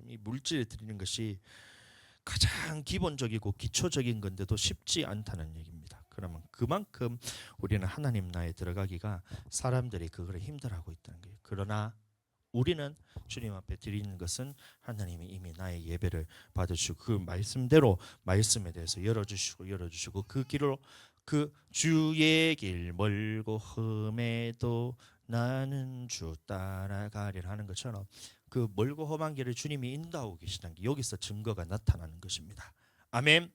참 이 물질을 드리는 것이 가장 기본적이고 기초적인 건데도 쉽지 않다는 얘기입니다. 그러면 그만큼 우리는 하나님 나라에 들어가기가 사람들이 그걸 힘들어하고 있다는 거예요. 그러나 우리는 주님 앞에 드리는 것은 하나님이 이미 나의 예배를 받으시고 그 말씀대로 말씀에 대해서 열어주시고 그 길로 그 주의 길 멀고 험해도 나는 주 따라가리라 하는 것처럼 그 멀고 험한 길을 주님이 인도하고 계시다는 게 여기서 증거가 나타나는 것입니다. 아멘.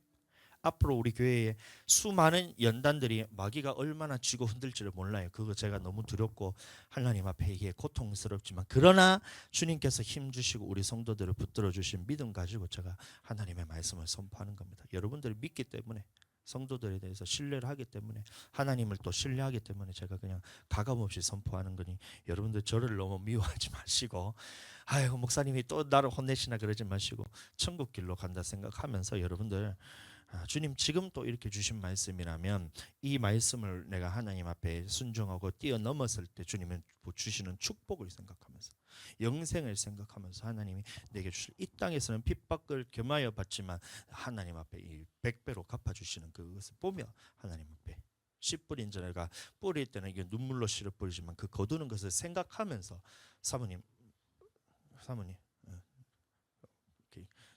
앞으로 우리 교회에 수많은 연단들이 마귀가 얼마나 쥐고 흔들지를 몰라요. 그거 제가 너무 두렵고 하나님 앞에 이게 고통스럽지만 그러나 주님께서 힘 주시고 우리 성도들을 붙들어 주신 믿음 가지고 제가 하나님의 말씀을 선포하는 겁니다. 여러분들이 믿기 때문에 성도들에 대해서 신뢰를 하기 때문에 하나님을 또 신뢰하기 때문에 제가 그냥 가감없이 선포하는 거니 여러분들 저를 너무 미워하지 마시고 아이고 목사님이 또 나를 혼내시나 그러지 마시고 천국 길로 간다 생각하면서 여러분들 주님 지금 또 이렇게 주신 말씀이라면 이 말씀을 내가 하나님 앞에 순종하고 뛰어넘었을 때 주님은 주시는 축복을 생각하면서 영생을 생각하면서 하나님이 내게 주실 이 땅에서는 핍박을 겸하여 받지만 하나님 앞에 이 100배로 갚아주시는 그것을 보며 하나님 앞에 씨 뿌린 자가 뿌릴 때는 이게 눈물로 씨를 뿌리지만 그 거두는 것을 생각하면서 사모님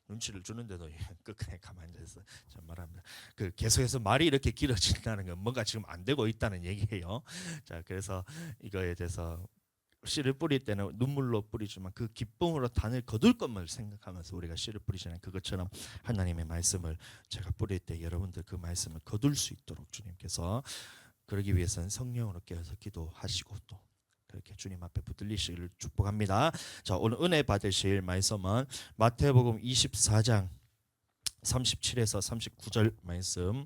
눈치를 주는데도 끝까지 가만히 앉아서 말합니다. 그 계속해서 말이 이렇게 길어진다는 건 뭔가 지금 안 되고 있다는 얘기예요. 자, 그래서 이거에 대해서 씨를 뿌릴 때는 눈물로 뿌리지만 그 기쁨으로 단을 거둘 것만 생각하면서 우리가 씨를 뿌리잖아요. 그것처럼 하나님의 말씀을 제가 뿌릴 때 여러분들 그 말씀을 거둘 수 있도록 주님께서 그러기 위해서는 성령으로 깨어서 기도하시고 또 그렇게 주님 앞에 붙들리시기를 축복합니다. 자, 오늘 은혜 받으실 말씀은 마태복음 24장 37에서 39절 말씀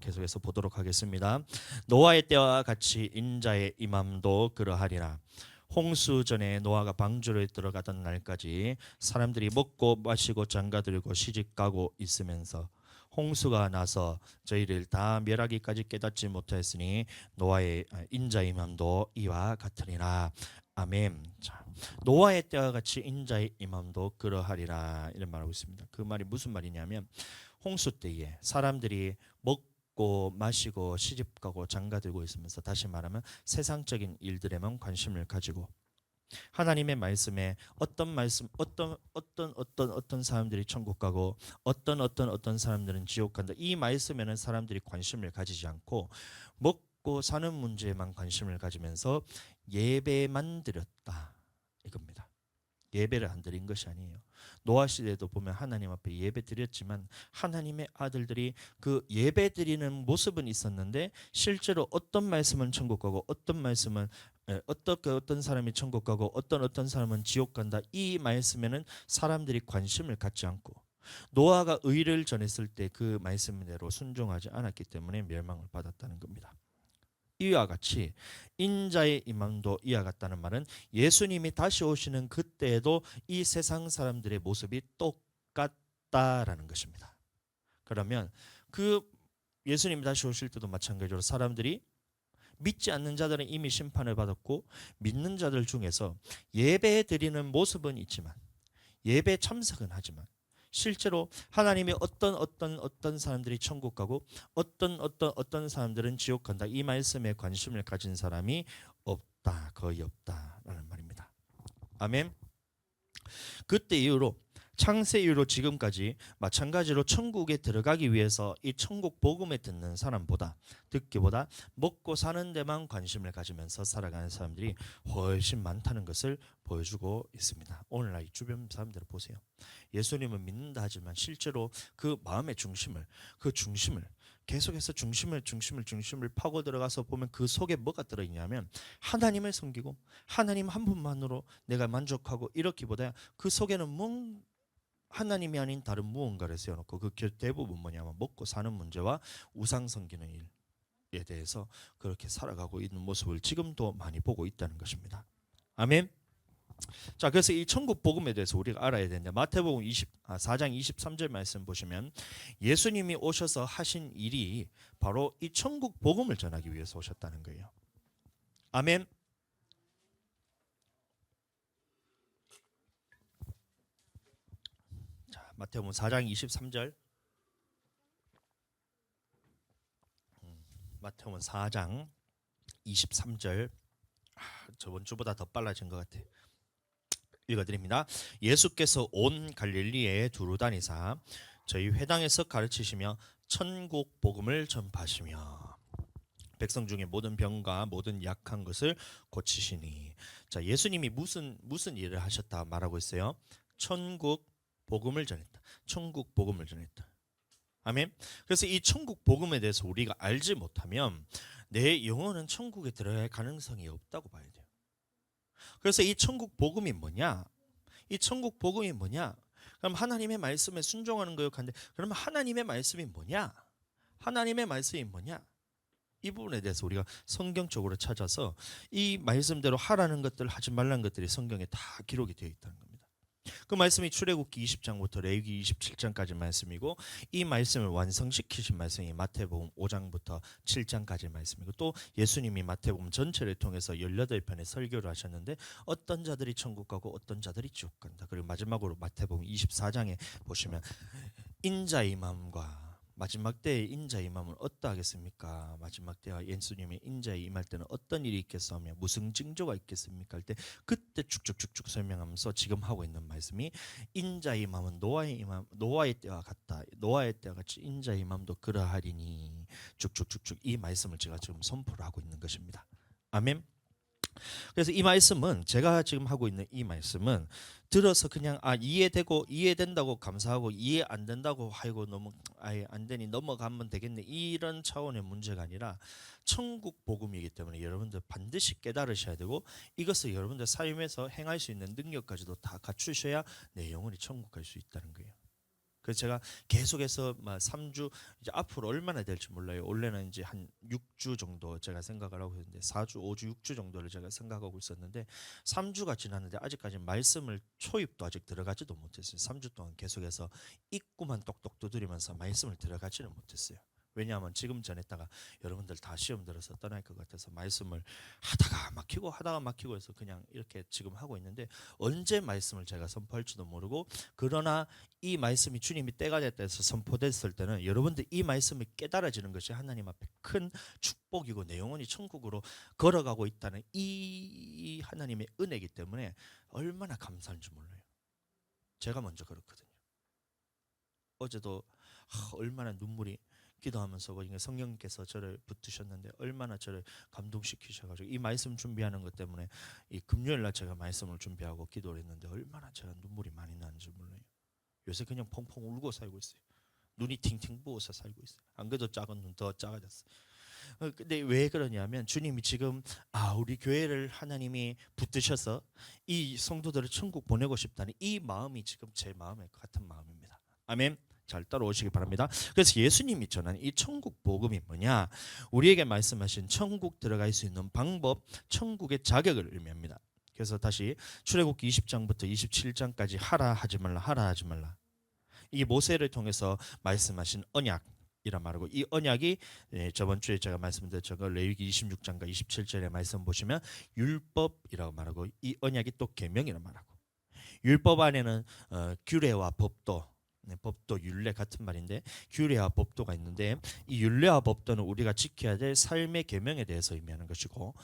계속해서 보도록 하겠습니다. 노아의 때와 같이 인자의 임함도 그러하리라. 홍수 전에 노아가 방주에 들어가던 날까지 사람들이 먹고 마시고 장가들고 시집가고 있으면서 홍수가 나서 저희를 다 멸하기까지 깨닫지 못하였으니 노아의 인자의 임함도 이와 같으리라. 아멘. 자, 노아의 때와 같이 인자의 임함도 그러하리라 이런 말하고 있습니다. 그 말이 무슨 말이냐면 홍수 때에 사람들이 먹고 마시고 시집가고 장가들고 있으면서 다시 말하면 세상적인 일들에만 관심을 가지고 하나님의 말씀에 어떤 사람들이 천국 가고 어떤 사람들은 지옥 간다. 이 말씀에는 사람들이 관심을 가지지 않고 먹고 사는 문제에만 관심을 가지면서 예배만 드렸다 이겁니다. 예배를 안 드린 것이 아니에요. 노아 시대도 보면 하나님 앞에 예배 드렸지만 하나님의 아들들이 그 예배 드리는 모습은 있었는데 실제로 어떤 말씀은 천국 가고 어떤 말씀은 어떤 사람이 천국 가고 어떤 사람은 지옥 간다. 이 말씀에는 사람들이 관심을 갖지 않고 노아가 의를 전했을 때 그 말씀대로 순종하지 않았기 때문에 멸망을 받았다는 겁니다. 이와 같이 인자의 임함도 이와 같다는 말은 예수님이 다시 오시는 그때에도 이 세상 사람들의 모습이 똑같다라는 것입니다. 그러면 그 예수님이 다시 오실 때도 마찬가지로 사람들이 믿지 않는 자들은 이미 심판을 받았고 믿는 자들 중에서 예배 드리는 모습은 있지만 예배 참석은 하지만 실제로 하나님이 어떤 사람들이 천국 가고 어떤 사람들은 지옥 간다. 이 말씀에 관심을 가진 사람이 없다. 거의 없다라는 말입니다. 아멘. 그때 이후로 창세 이후로 지금까지 마찬가지로 천국에 들어가기 위해서 이 천국 복음에 듣기보다 먹고 사는 데만 관심을 가지면서 살아가는 사람들이 훨씬 많다는 것을 보여주고 있습니다. 오늘날 주변 사람들을 보세요. 예수님은 믿는다 하지만 실제로 그 마음의 중심을 계속해서 중심을 파고 들어가서 보면 그 속에 뭐가 들어있냐면 하나님을 섬기고 하나님 한 분만으로 내가 만족하고 이렇기보다 그 속에는 하나님이 아닌 다른 무언가를 세워놓고 그 대부분 뭐냐면 먹고 사는 문제와 우상 섬기는 일에 대해서 그렇게 살아가고 있는 모습을 지금도 많이 보고 있다는 것입니다. 아멘. 자, 그래서 이 천국 복음에 대해서 우리가 알아야 되는데 마태복음 4장 23절 말씀 보시면 예수님이 오셔서 하신 일이 바로 이 천국 복음을 전하기 위해서 오셨다는 거예요. 아멘. 마태복음 4장 23절. 마태복음 4장 23절. 저번 주보다 더 빨라진 것 같아. 읽어드립니다. 예수께서 온 갈릴리에 두루 다니사 저희 회당에서 가르치시며 천국 복음을 전파하시며 백성 중에 모든 병과 모든 약한 것을 고치시니. 자, 예수님이 무슨 일을 하셨다 말하고 있어요? 천국 복음을 전했다. 천국 복음을 전했다. 아멘. 그래서 이 천국 복음에 대해서 우리가 알지 못하면 내 영혼은 천국에 들어갈 가능성이 없다고 봐야 돼요. 그래서 이 천국 복음이 뭐냐? 이 천국 복음이 뭐냐? 그럼 하나님의 말씀에 순종하는 거요. 근데 그러면 하나님의 말씀이 뭐냐? 하나님의 말씀이 뭐냐? 이 부분에 대해서 우리가 성경적으로 찾아서 이 말씀대로 하라는 것들, 하지 말라는 것들이 성경에 다 기록이 되어 있다는 겁니다. 그 말씀이 출애굽기 20장부터 레위기 27장까지 말씀이고, 이 말씀을 완성시키신 말씀이 마태복음 5장부터 7장까지 말씀이고, 또 예수님이 마태복음 전체를 통해서 18편의 설교를 하셨는데 어떤 자들이 천국 가고 어떤 자들이 지옥 간다. 그리고 마지막으로 마태복음 24장에 보시면 인자의 마음과 마지막 때의 인자의 임함을 어떠하겠습니까? 마지막 때와 예수님의 인자에 임할 때는 어떤 일이 있겠사며 무슨 징조가 있겠습니까? 할 때 그때 쭉쭉쭉쭉 설명하면서 지금 하고 있는 말씀이 인자의 임함은 노아의 때와 같다. 노아의 때와 같이 인자의 임함도 그러하리니 쭉쭉쭉쭉 이 말씀을 제가 지금 선포를 하고 있는 것입니다. 아멘. 그래서 이 말씀은 제가 지금 하고 있는 이 말씀은 들어서 그냥 이해되고 이해된다고 감사하고 이해 안 된다고 하고 너무 아예 안 되니 넘어가면 되겠네 이런 차원의 문제가 아니라 천국 복음이기 때문에 여러분들 반드시 깨달으셔야 되고 이것을 여러분들 삶에서 행할 수 있는 능력까지도 다 갖추셔야 내 영혼이 천국 갈 수 있다는 거예요. 그래서 제가 계속해서 3주 이제 앞으로 얼마나 될지 몰라요. 원래는 이제 한 6주 정도 제가 생각을 하고 있는데 4주, 5주, 6주 정도를 제가 생각하고 있었는데 3주가 지났는데 아직까지 말씀을 초입도 아직 들어가지도 못했어요. 3주 동안 계속해서 입구만 똑똑 두드리면서 말씀을 들어가지는 못했어요. 왜냐하면 지금 전했다가 여러분들 다 시험 들어서 떠날 것 같아서 말씀을 하다가 막히고 해서 그냥 이렇게 지금 하고 있는데 언제 말씀을 제가 선포할지도 모르고, 그러나 이 말씀이 주님이 때가 됐다 해서 선포됐을 때는 여러분들 이 말씀이 깨달아지는 것이 하나님 앞에 큰 축복이고 내 영혼이 천국으로 걸어가고 있다는 이 하나님의 은혜이기 때문에 얼마나 감사한 줄 몰라요. 제가 먼저 그렇거든요. 어제도 얼마나 눈물이 기도하면서 성령님께서 저를 붙드셨는데 얼마나 저를 감동시키셔가지고 이 말씀 준비하는 것 때문에 이 금요일날 제가 말씀을 준비하고 기도를 했는데 얼마나 제가 눈물이 많이 나는지 몰라요. 요새 그냥 펑펑 울고 살고 있어요. 눈이 팅팅 부어서 살고 있어요. 안 그래도 작은 눈 더 작아졌어요. 근데 왜 그러냐면 주님이 지금 우리 교회를 하나님이 붙드셔서 이 성도들을 천국 보내고 싶다는 이 마음이 지금 제 마음에 같은 마음입니다. 아멘. 잘 따라오시기 바랍니다. 그래서 예수님이 전한 이 천국 복음이 뭐냐? 우리에게 말씀하신 천국 들어갈 수 있는 방법, 천국의 자격을 의미합니다. 그래서 다시 출애굽기 20장부터 27장까지 하라 하지 말라, 하라 하지 말라. 이 모세를 통해서 말씀하신 언약이란 말이고, 이 언약이 저번 주에 제가 말씀드렸죠. 레위기 26장과 27절의 말씀 보시면 율법이라고 말하고, 이 언약이 또 계명이라고 말하고, 율법 안에는 규례와 법도, 법도 율례 같은 말인데 규례와 법도가 있는데, 이 율례와 법도는 우리가 지켜야 될 삶의 계명에 대해서 의미하는 것이고,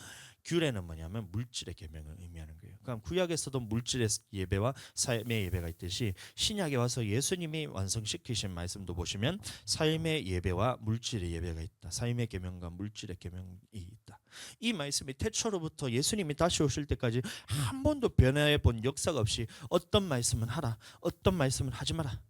규례는 뭐냐면 물질의 계명을 의미하는 거예요. 그러니까 구약에서도 물질의 예배와 삶의 예배가 있듯이 신약에 와서 예수님이 완성시키신 말씀도 보시면 삶의 예배와 물질의 예배가 있다. 삶의 계명과 물질의 계명이 있다. 이 말씀이 태초로부터 예수님이 다시 오실 때까지 한 번도 변화해 본 역사가 없이 어떤 말씀은 하라, 어떤 말씀은 하지 마라.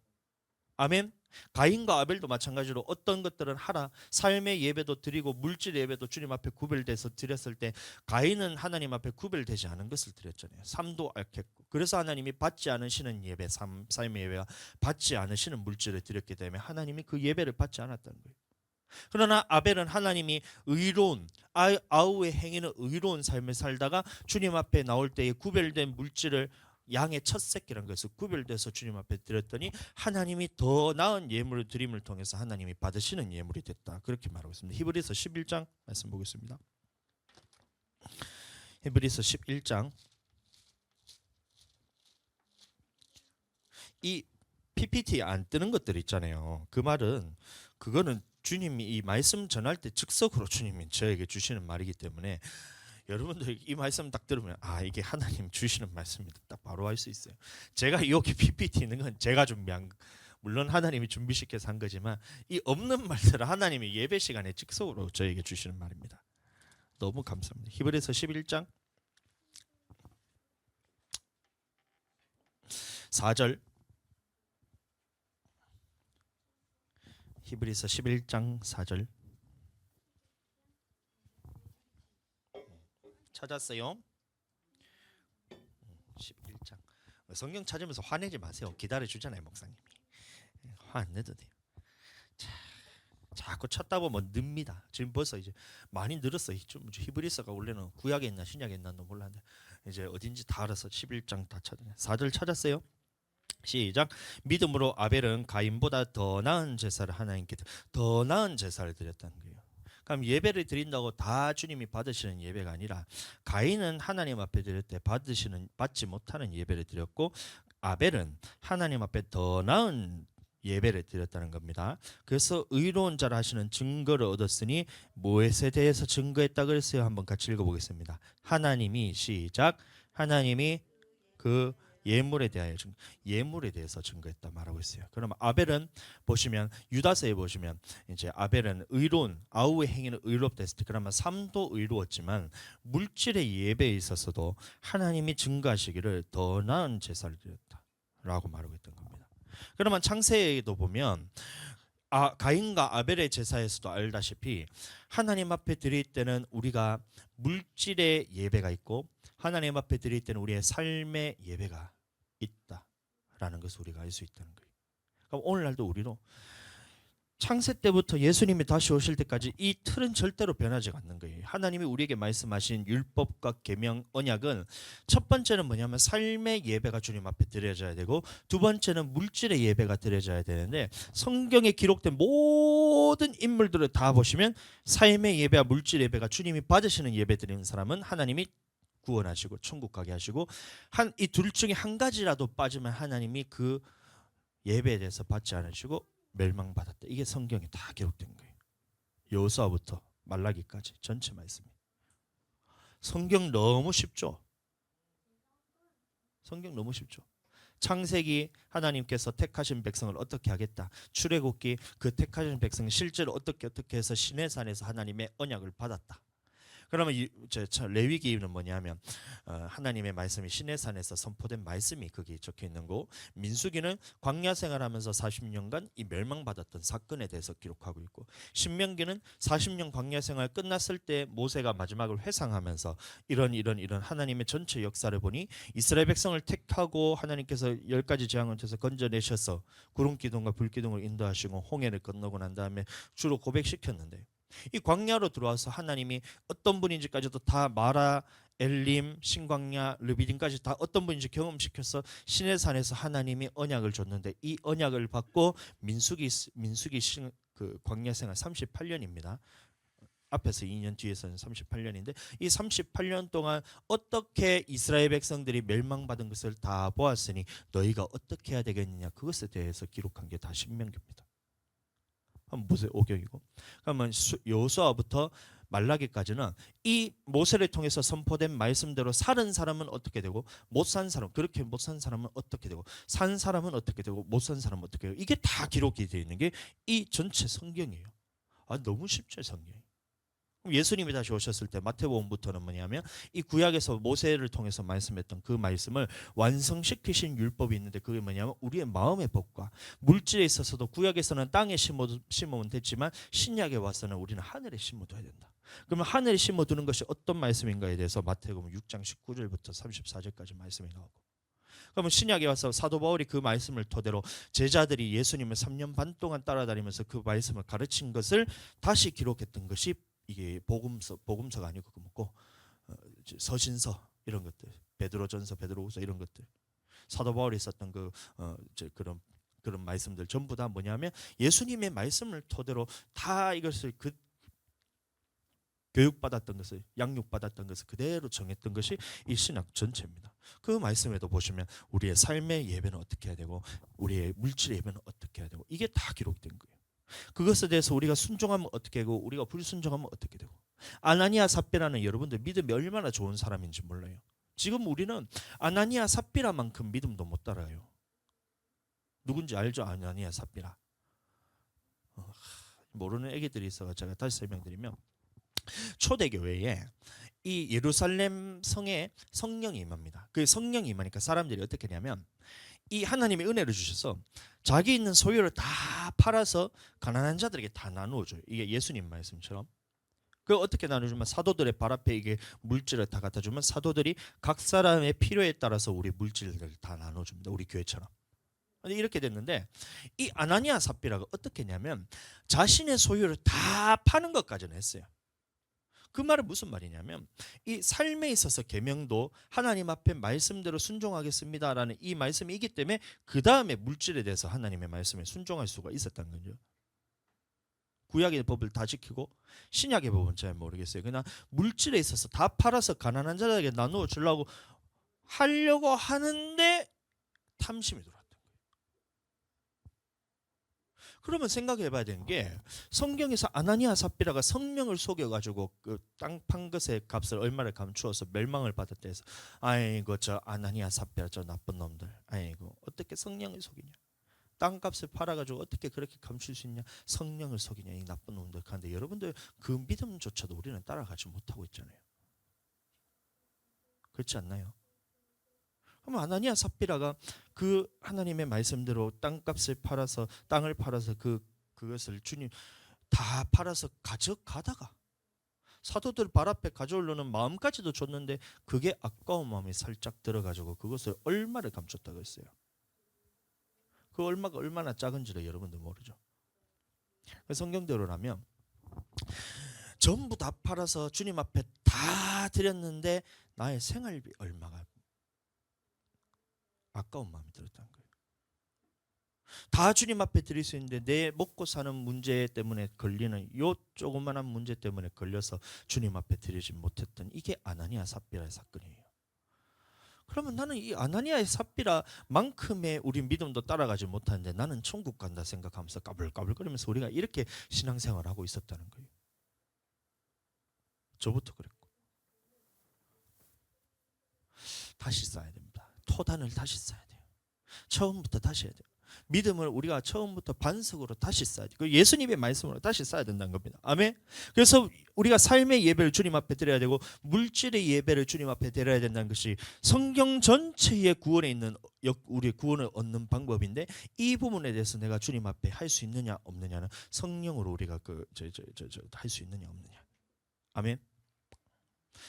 아멘. 가인과 아벨도 마찬가지로 어떤 것들은 하라, 삶의 예배도 드리고 물질의 예배도 주님 앞에 구별돼서 드렸을 때 가인은 하나님 앞에 구별되지 않은 것을 드렸잖아요. 삶도 악했고, 그래서 하나님이 받지 않으시는 예배, 삶의 예배와 받지 않으시는 물질을 드렸기 때문에 하나님이 그 예배를 받지 않았다는 거예요. 그러나 아벨은 하나님이 의로운 아우의 행위는 의로운 삶을 살다가 주님 앞에 나올 때에 구별된 물질을 양의 첫 새끼라는 것을 구별돼서 주님 앞에 드렸더니 하나님이 더 나은 예물을 드림을 통해서 하나님이 받으시는 예물이 됐다. 그렇게 말하고 있습니다. 히브리서 11장 말씀 보겠습니다. 히브리서 11장. 이 PPT 안 뜨는 것들 있잖아요. 그 말은 그거는 주님이 이 말씀 전할 때 즉석으로 주님이 저에게 주시는 말이기 때문에 여러분들 이 말씀 딱 들으면 아 이게 하나님 주시는 말씀이다 딱 바로 알 수 있어요. 제가 여기 PPT 있는 건 제가 준비한 물론 하나님이 준비시켜서 한 거지만 이 없는 말들은 하나님이 예배 시간에 즉석으로 저에게 주시는 말입니다. 너무 감사합니다. 히브리서 11장 4절 히브리서 11장 4절 찾았어요? 11장 성경 찾으면서 화내지 마세요. 기다려주잖아요 목사님이. 화 안 내도 돼요. 자꾸 찾다 보면 늡니다. 지금 벌써 이제 많이 늘었어요. 좀 히브리서가 원래는 구약에 있나 신약에 있나 몰랐는데 이제 어딘지 다 알아서 11장 다 찾았네. 4절 찾았어요? 시작. 믿음으로 아벨은 가인보다 더 나은 제사를 하나님께 더 나은 제사를 드렸다는 거예요. 그럼 예배를 드린다고 다 주님이 받으시는 예배가 아니라 가인은 하나님 앞에 드릴 때 받지 못하는 예배를 드렸고 아벨은 하나님 앞에 더 나은 예배를 드렸다는 겁니다. 그래서 의로운 자라 하시는 증거를 얻었으니 무엇에 대해서 증거했다 그랬어요? 한번 같이 읽어보겠습니다. 하나님이 시작. 하나님이 그 예물에 대해서 증거했다 말하고 있어요. 그럼 아벨은 보시면 유다서에 보시면 이제 아벨은 의로운 아우의 행위는 의롭다 했을 때 그러면 삶도 의로웠지만 물질의 예배에 있어서도 하나님이 증거하시기를 더 나은 제사를 드렸다라고 말하고 있던 겁니다. 그러면 창세기도 보면 가인과 아벨의 제사에서도 알다시피 하나님 앞에 드릴 때는 우리가 물질의 예배가 있고 하나님 앞에 드릴 때는 우리의 삶의 예배가 있다라는 것을 우리가 알 수 있다는 거예요. 그럼 오늘날도 우리로 창세 때부터 예수님이 다시 오실 때까지 이 틀은 절대로 변하지 않는 거예요. 하나님이 우리에게 말씀하신 율법과 계명, 언약은 첫 번째는 뭐냐면 삶의 예배가 주님 앞에 드려져야 되고 두 번째는 물질의 예배가 드려져야 되는데 성경에 기록된 모든 인물들을 다 보시면 삶의 예배와 물질 예배가 주님이 받으시는 예배 드리는 사람은 하나님이 구원하시고 천국 가게 하시고 이 둘 중에 한 가지라도 빠지면 하나님이 그 예배에 대해서 받지 않으시고 멸망받았다. 이게 성경에 다 기록된 거예요. 여호수아부터 말라기까지 전체 말씀이. 성경 너무 쉽죠. 성경 너무 쉽죠. 창세기 하나님께서 택하신 백성을 어떻게 하겠다. 출애굽기 그 택하신 백성이 실제로 어떻게 해서 시내산에서 하나님의 언약을 받았다. 그러면 레위기는 뭐냐면 하나님의 말씀이 시내산에서 선포된 말씀이 거기에 적혀 있는 거고 민수기는 광야 생활하면서 40년간 이 멸망받았던 사건에 대해서 기록하고 있고 신명기는 40년 광야 생활 끝났을 때 모세가 마지막을 회상하면서 이런 하나님의 전체 역사를 보니 이스라엘 백성을 택하고 하나님께서 10가지 재앙을 통해서 건져내셔서 구름 기둥과 불 기둥을 인도하시고 홍해를 건너고 난 다음에 주로 고백시켰는데 이 광야로 들어와서 하나님이 어떤 분인지까지도 다 마라, 엘림, 신광야, 르비딤까지 다 어떤 분인지 경험시켜서 시내산에서 하나님이 언약을 줬는데 이 언약을 받고 민수기 그 광야 생활 38년입니다. 앞에서 2년 뒤에서는 38년인데 이 38년 동안 어떻게 이스라엘 백성들이 멸망받은 것을 다 보았으니 너희가 어떻게 해야 되겠느냐 그것에 대해서 기록한 게 다 신명기입니다. 한번 보세요. 오경이고. 그러면 여호수아부터 말라기까지는 이 모세를 통해서 선포된 말씀대로 살은 사람은 어떻게 되고 못 산 사람 그렇게 못 산 사람은 어떻게 되고 산 사람은 어떻게 되고 못 산 사람은 어떻게 되고 이게 다 기록이 되어 있는 게 이 전체 성경이에요. 너무 쉽죠 성경이. 예수님이 다시 오셨을 때 마태복음부터는 뭐냐면 이 구약에서 모세를 통해서 말씀했던 그 말씀을 완성시키신 율법이 있는데 그게 뭐냐면 우리의 마음의 법과 물질에 있어서도 구약에서는 땅에 심으면 됐지만 신약에 와서는 우리는 하늘에 심어둬야 된다. 그러면 하늘에 심어두는 것이 어떤 말씀인가에 대해서 마태복음 6장 19절부터 34절까지 말씀이 나오고 그러면 신약에 와서 사도 바울이 그 말씀을 토대로 제자들이 예수님을 3년 반 동안 따라다니면서 그 말씀을 가르친 것을 다시 기록했던 것이 이게 복음서가 아니고 뭐고 서신서 이런 것들, 베드로전서, 베드로후서 이런 것들, 사도 바울이 썼던 그런 말씀들 전부 다 뭐냐면 예수님의 말씀을 토대로 다 이것을 교육받았던 것을 양육받았던 것을 그대로 정했던 것이 이 신약 전체입니다. 그 말씀에도 보시면 우리의 삶의 예배는 어떻게 해야 되고 우리의 물질의 예배는 어떻게 해야 되고 이게 다 기록된 거예요. 그것에 대해서 우리가 순종하면 어떻게 되고 우리가 불순종하면 어떻게 되고. 아나니아 삽비라는 여러분들 믿음이 얼마나 좋은 사람인지 몰라요. 지금 우리는 아나니아 삽비라만큼 믿음도 못 따라요. 누군지 알죠? 아나니아 삽비라. 모르는 애기들이 있어서 제가 다시 설명드리면, 초대교회에 이 예루살렘 성에 성령이 임합니다. 그 성령이 임하니까 사람들이 어떻게 하냐면 이 하나님의 은혜를 주셔서 자기 있는 소유를 다 팔아서 가난한 자들에게 다 나누어줘요. 이게 예수님 말씀처럼. 그 어떻게 나눠주면 사도들의 발 앞에 이게 물질을 다 갖다 주면 사도들이 각 사람의 필요에 따라서 우리 물질을 다 나눠줍니다. 우리 교회처럼. 근데 이렇게 됐는데 이 아나니아 삽비라가 어떻게 했냐면 자신의 소유를 다 파는 것까지는 했어요. 그 말은 무슨 말이냐면 이 삶에 있어서 계명도 하나님 앞에 말씀대로 순종하겠습니다라는 이 말씀이 있기 때문에 그 다음에 물질에 대해서 하나님의 말씀에 순종할 수가 있었다는 거죠. 구약의 법을 다 지키고 신약의 법은 잘 모르겠어요. 그냥 물질에 있어서 다 팔아서 가난한 자들에게 나누어 주려고 하려고 하는데 탐심이 들어왔던 거예요. 그러면 생각해 봐야 되는 게 성경에서 아나니아 삽비라가 성령을 속여가지고 그 땅 판 것의 값을 얼마를 감추어서 멸망을 받았다 해서 아이고 저 아나니아 삽비라 저 나쁜 놈들 아이고 어떻게 성령을 속이냐, 땅값을 팔아가지고 어떻게 그렇게 감출 수 있냐, 성령을 속이냐 이 나쁜 놈들. 그런데 여러분들 그 믿음조차도 우리는 따라가지 못하고 있잖아요. 그렇지 않나요? 그럼 아나니아 삽비라가 그 하나님의 말씀대로 땅값을 팔아서 땅을 팔아서 그것을 주님 다 팔아서 가져가다가 사도들 발 앞에 가져오려는 마음까지도 줬는데 그게 아까운 마음이 살짝 들어가지고 그것을 얼마를 감췄다고 했어요. 그 얼마가 얼마나 작은지를 여러분들 모르죠. 성경대로라면 전부 다 팔아서 주님 앞에 다 드렸는데 나의 생활비 얼마가 아까운 마음이 들었다는 거예요. 다 주님 앞에 드릴 수 있는데 내 먹고 사는 문제 때문에 걸리는 요 조그만한 문제 때문에 걸려서 주님 앞에 드리지 못했던 이게 아나니아 삽비라의 사건이에요. 그러면 나는 이 아나니아의 삽비라만큼의 우리 믿음도 따라가지 못하는데 나는 천국 간다 생각하면서 까불까불거리면서 우리가 이렇게 신앙생활을 하고 있었다는 거예요. 저부터 그랬고. 다시 쌓아야 됩니다. 토단을 다시 쌓아야 돼요. 처음부터 다시 해야 돼요. 믿음을 우리가 처음부터 반석으로 다시 쌓아야 돼요. 예수님의 말씀으로 다시 쌓아야 된다는 겁니다. 아멘. 그래서 우리가 삶의 예배를 주님 앞에 드려야 되고 물질의 예배를 주님 앞에 드려야 된다는 것이 성경 전체의 구원에 있는 우리의 구원을 얻는 방법인데 이 부분에 대해서 내가 주님 앞에 할 수 있느냐 없느냐는 성령으로 우리가 할 수 있느냐 없느냐. 아멘.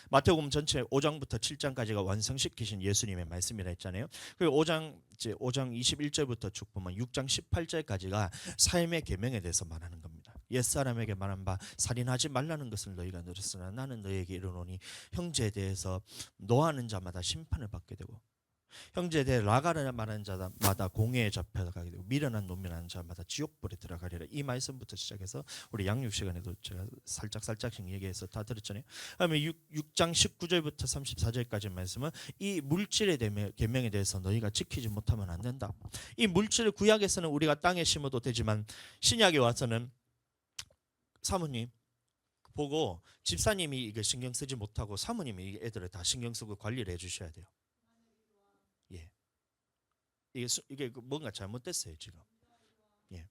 마태복음 전체 5장부터 7장까지가 완성시키신 예수님의 말씀이라 했잖아요. 그리고 5장 21절부터 쭉 보면 6장 18절까지가 삶의 계명에 대해서 말하는 겁니다. 옛사람에게 말한 바 살인하지 말라는 것을 너희가 들었으나 나는 너희에게 이르노니 형제에 대해서 노하는 자마다 심판을 받게 되고 형제에 대해 라가를 말하는 자마다 공회에 잡혀가게 되고 미련한 노면하는 자마다 지옥불에 들어가리라. 이 말씀부터 시작해서 우리 양육 시간에도 제가 살짝씩 얘기해서 다 들었잖아요. 그다음에 6장 19절부터 34절까지 말씀은 이 물질의 계명에 대해서 너희가 지키지 못하면 안 된다. 이 물질을 구약에서는 우리가 땅에 심어도 되지만 신약에 와서는 사모님 보고 집사님이 이게 신경 쓰지 못하고 사모님이 애들을 다 신경 쓰고 관리를 해주셔야 돼요. 예, 이게 뭔가 잘못됐어요 지금. 예,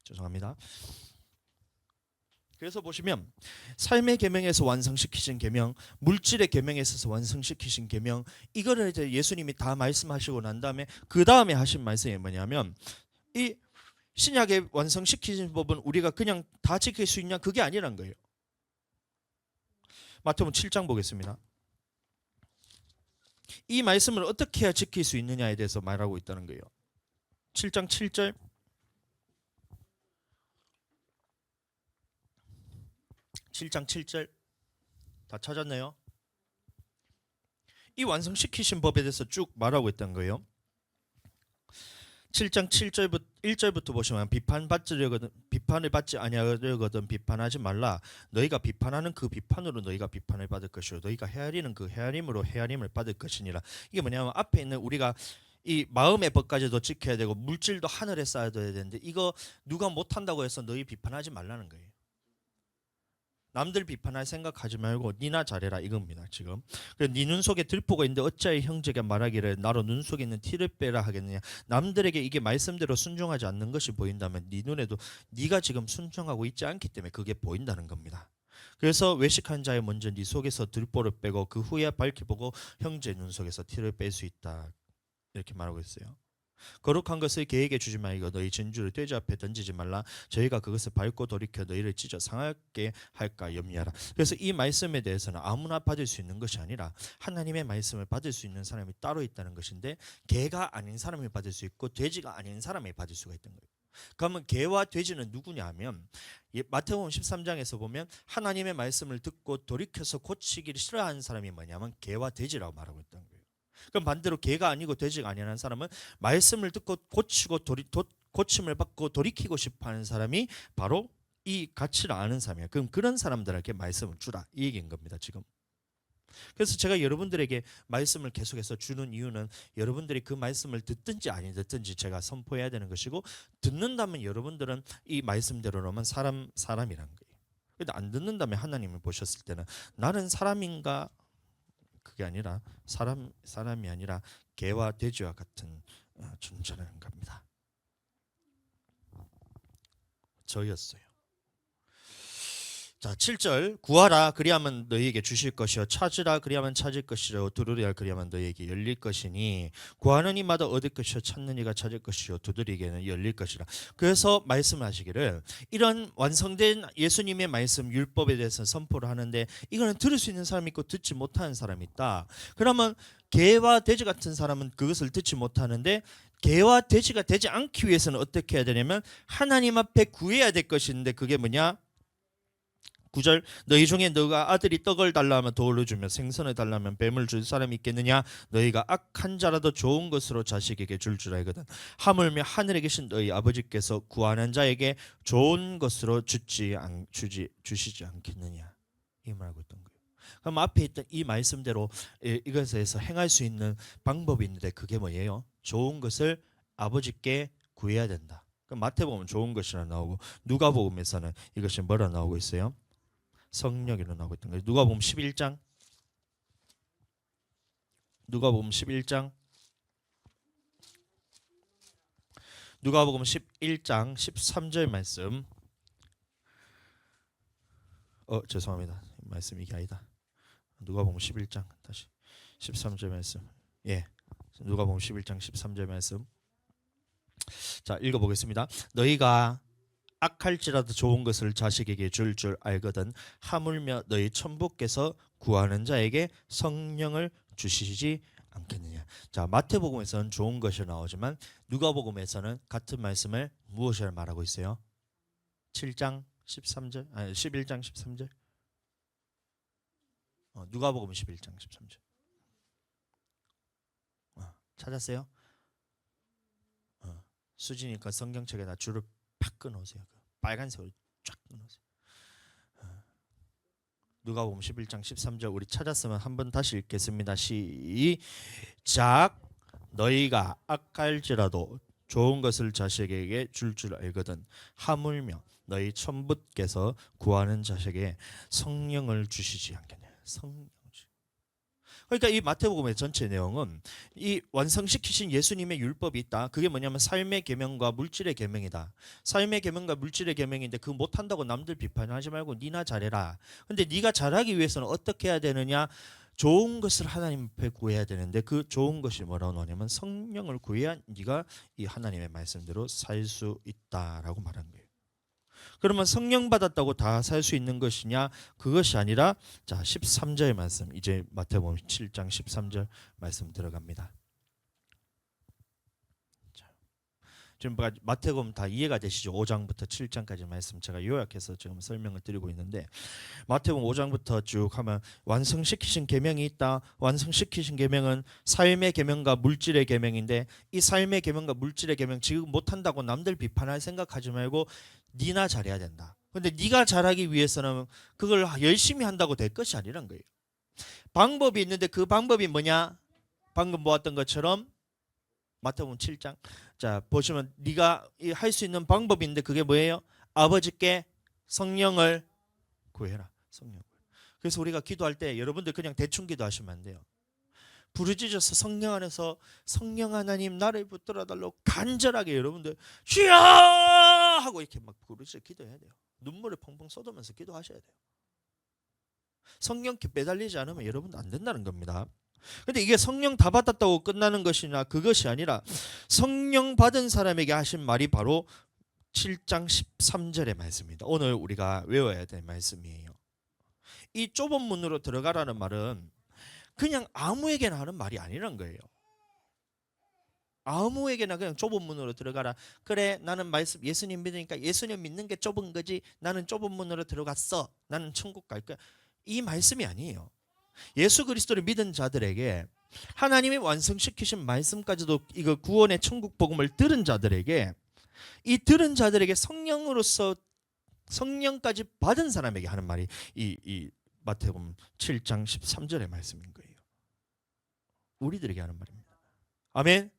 죄송합니다. 그래서 보시면 삶의 계명에서 완성시키신 계명, 물질의 계명에 있어서 완성시키신 계명, 이거를 이제 예수님이 다 말씀하시고 난 다음에 그 다음에 하신 말씀이 뭐냐면 이 신약에 완성시키신 법은 우리가 그냥 다 지킬 수 있냐 그게 아니란 거예요. 마태복음 7장 보겠습니다. 이 말씀을 어떻게 해야 지킬 수 있느냐에 대해서 말하고 있다는 거예요. 7장 7절. 다 찾았나요? 이 완성시키신 법에 대해서 쭉 말하고 있다는 거예요. 7장 7절부터 1절부터 보시면 비판을 받지 아니하려거든 비판하지 말라. 너희가 비판하는 그 비판으로 너희가 비판을 받을 것이요 너희가 헤아리는 그 헤아림으로 헤아림을 받을 것이니라. 이게 뭐냐면 앞에 있는 우리가 이 마음의 법까지도 지켜야 되고 물질도 하늘에 쌓아둬야 되는데 이거 누가 못한다고 해서 너희 비판하지 말라는 거예요. 남들 비판할 생각하지 말고 니나 잘해라 이겁니다. 지금 네 눈 속에 들보가 있는데 어찌하여 형제가 말하기를 나로 눈 속에 있는 티를 빼라 하겠느냐. 남들에게 이게 말씀대로 순종하지 않는 것이 보인다면 네 눈에도 네가 지금 순종하고 있지 않기 때문에 그게 보인다는 겁니다. 그래서 외식한 자의 먼저 네 속에서 들보를 빼고 그 후에 밝혀보고 형제 눈 속에서 티를 뺄 수 있다 이렇게 말하고 있어요. 거룩한 것을 개에게 주지 말고 너희 진주를 돼지 앞에 던지지 말라. 저희가 그것을 밟고 돌이켜 너희를 찢어 상하게 할까 염려하라. 그래서 이 말씀에 대해서는 아무나 받을 수 있는 것이 아니라 하나님의 말씀을 받을 수 있는 사람이 따로 있다는 것인데 개가 아닌 사람이 받을 수 있고 돼지가 아닌 사람이 받을 수가 있던 거예요. 그러면 개와 돼지는 누구냐 하면 마태복음 13장에서 보면 하나님의 말씀을 듣고 돌이켜서 고치기를 싫어하는 사람이 뭐냐면 개와 돼지라고 말하고 있던 거예요. 그럼 반대로 개가 아니고 돼지가 아니라는 사람은 말씀을 듣고 고치고 고침을 받고 돌이키고 싶어하는 사람이 바로 이 가치를 아는 사람이에요. 그럼 그런 사람들에게 말씀을 주라 이 얘기인 겁니다. 지금. 그래서 제가 여러분들에게 말씀을 계속해서 주는 이유는 여러분들이 그 말씀을 듣든지 아니 듣든지 제가 선포해야 되는 것이고 듣는다면 여러분들은 이 말씀대로라면 사람이란 거예요. 근데 안 듣는다면 하나님을 보셨을 때는 나는 사람인가 그게 아니라 사람이 아니라 개와 돼지와 같은 존재라는 겁니다. 저였어요. 자 7절 구하라 그리하면 너희에게 주실 것이요 찾으라 그리하면 찾을 것이요 두드리라 그리하면 너희에게 열릴 것이니 구하는 이마다 얻을 것이요 찾는 이가 찾을 것이요 두드리게는 열릴 것이라. 그래서 말씀하시기를 이런 완성된 예수님의 말씀 율법에 대해서 선포를 하는데 이거는 들을 수 있는 사람이 있고 듣지 못하는 사람이 있다. 그러면 개와 돼지 같은 사람은 그것을 듣지 못하는데 개와 돼지가 되지 않기 위해서는 어떻게 해야 되냐면 하나님 앞에 구해야 될 것인데 그게 뭐냐? 9절 너희 중에 너가 아들이 떡을 달라 하면 돌을 주며 생선을 달라 하면 뱀을 줄 사람이 있겠느냐. 너희가 악한 자라도 좋은 것으로 자식에게 줄 알거든 하물며 하늘에 계신 너희 아버지께서 구하는 자에게 좋은 것으로 주시지 않겠느냐 이 말하고 있던 거예요. 그럼 앞에 있던 이 말씀대로 이것에서 행할 수 있는 방법이 있는데 그게 뭐예요? 좋은 것을 아버지께 구해야 된다. 그럼 마태복음은 좋은 것이라 나오고 누가복음에서는 이것이 뭐라 나오고 있어요? 성령이로 나오고 있던 거예요. 누가복음 11장 누가복음 11장 13절 말씀. 죄송합니다. 말씀 이게 아니다. 누가복음 11장 다시 13절 말씀. 누가복음 11장 13절 말씀. 자, 읽어보겠습니다. 너희가 악할지라도 좋은 것을 자식에게 줄 알거든 하물며 너희 천부께서 구하는 자에게 성령을 주시지 않겠느냐. 자, 마태복음에서는 좋은 것이 나오지만 누가복음에서는 같은 말씀을 무엇을 말하고 있어요? 7장 13절 아니 11장 13절. 누가복음 11장 13절. 찾았어요? 수지니까 성경책에다 줄을 팍 끊어오세요. 빨간색으로 쫙 끊어오세요. 누가복음 11장 13절 우리 찾았으면 한번 다시 읽겠습니다. 시작. 너희가 악할지라도 좋은 것을 자식에게 줄 알거든 하물며 너희 천부께서 구하는 자식에게 성령을 주시지 않겠냐. 성령. 그러니까 이 마태복음의 전체 내용은 이 완성시키신 예수님의 율법이 있다. 그게 뭐냐면 삶의 계명과 물질의 계명이다. 삶의 계명과 물질의 계명인데 그거 못한다고 남들 비판하지 말고 니나 잘해라. 근데 네가 잘하기 위해서는 어떻게 해야 되느냐? 좋은 것을 하나님 앞에 구해야 되는데 그 좋은 것이 뭐라고 나오냐면 성령을 구해야 네가 이 하나님의 말씀대로 살 수 있다라고 말한 거예요. 그러면 성령 받았다고 다 살 수 있는 것이냐? 그것이 아니라 자 13절 말씀 이제 마태복음 7장 13절 말씀 들어갑니다. 자, 지금 마태복음 다 이해가 되시죠? 5장부터 7장까지 말씀 제가 요약해서 지금 설명을 드리고 있는데, 마태복음 5장부터 쭉 하면 완성시키신 계명이 있다. 완성시키신 계명은 삶의 계명과 물질의 계명인데, 이 삶의 계명과 물질의 계명 지금 못한다고 남들 비판할 생각하지 말고 니나 잘해야 된다. 근데 네가 잘하기 위해서는 그걸 열심히 한다고 될 것이 아니란 거예요. 방법이 있는데 그 방법이 뭐냐? 방금 보았던 것처럼 마태복음 7장 자 보시면 네가 할 수 있는 방법이 있는데 그게 뭐예요? 아버지께 성령을 구해라. 성령. 그래서 우리가 기도할 때 여러분들 그냥 대충 기도하시면 안 돼요. 부르짖어서 성령 안에서 성령 하나님 나를 붙들어 달라고 간절하게 여러분들 주여 하고 이렇게 막 부르짖어 기도해야 돼요. 눈물을 펑펑 쏟으면서 기도하셔야 돼요. 성령께 매달리지 않으면 여러분도 안 된다는 겁니다. 근데 이게 성령 다 받았다고 끝나는 것이나 그것이 아니라 성령 받은 사람에게 하신 말이 바로 7장 13절의 말씀입니다. 오늘 우리가 외워야 될 말씀이에요. 이 좁은 문으로 들어가라는 말은 그냥 아무에게나 하는 말이 아니란 거예요. 아무에게나 그냥 좁은 문으로 들어가라. 그래 나는 말씀 예수님 믿으니까 예수님 믿는 게 좁은 거지. 나는 좁은 문으로 들어갔어. 나는 천국 갈 거야. 이 말씀이 아니에요. 예수 그리스도를 믿은 자들에게 하나님이 완성시키신 말씀까지도 이거 구원의 천국 복음을 들은 자들에게 이 들은 자들에게 성령으로서 성령까지 받은 사람에게 하는 말이 이 마태복음 7장 13절의 말씀인 거예요. 우리들에게 하는 말입니다. 아멘.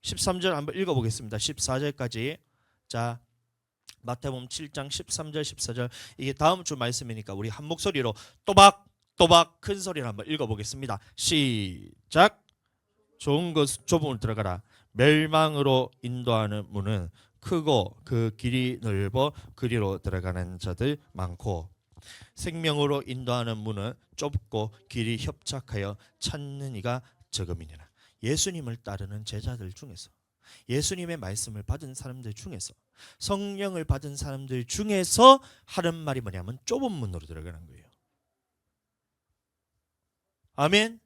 13절 한번 읽어보겠습니다. 14절까지. 자 마태복음 7장 13절 14절 이게 다음 주 말씀이니까 우리 한 목소리로 또박 큰 소리로 한번 읽어보겠습니다. 시작. 좋은 것 좁음으로 들어가라. 멸망으로 인도하는 문은 크고 그 길이 넓어 그리로 들어가는 자들 많고 생명으로 인도하는 문은 좁고 길이 협착하여 찾는 이가 적음이니라. 예수님을 따르는 제자들 중에서 예수님의 말씀을 받은 사람들 중에서 성령을 받은 사람들 중에서 하는 말이 뭐냐면 좁은 문으로 들어가는 거예요. 아멘.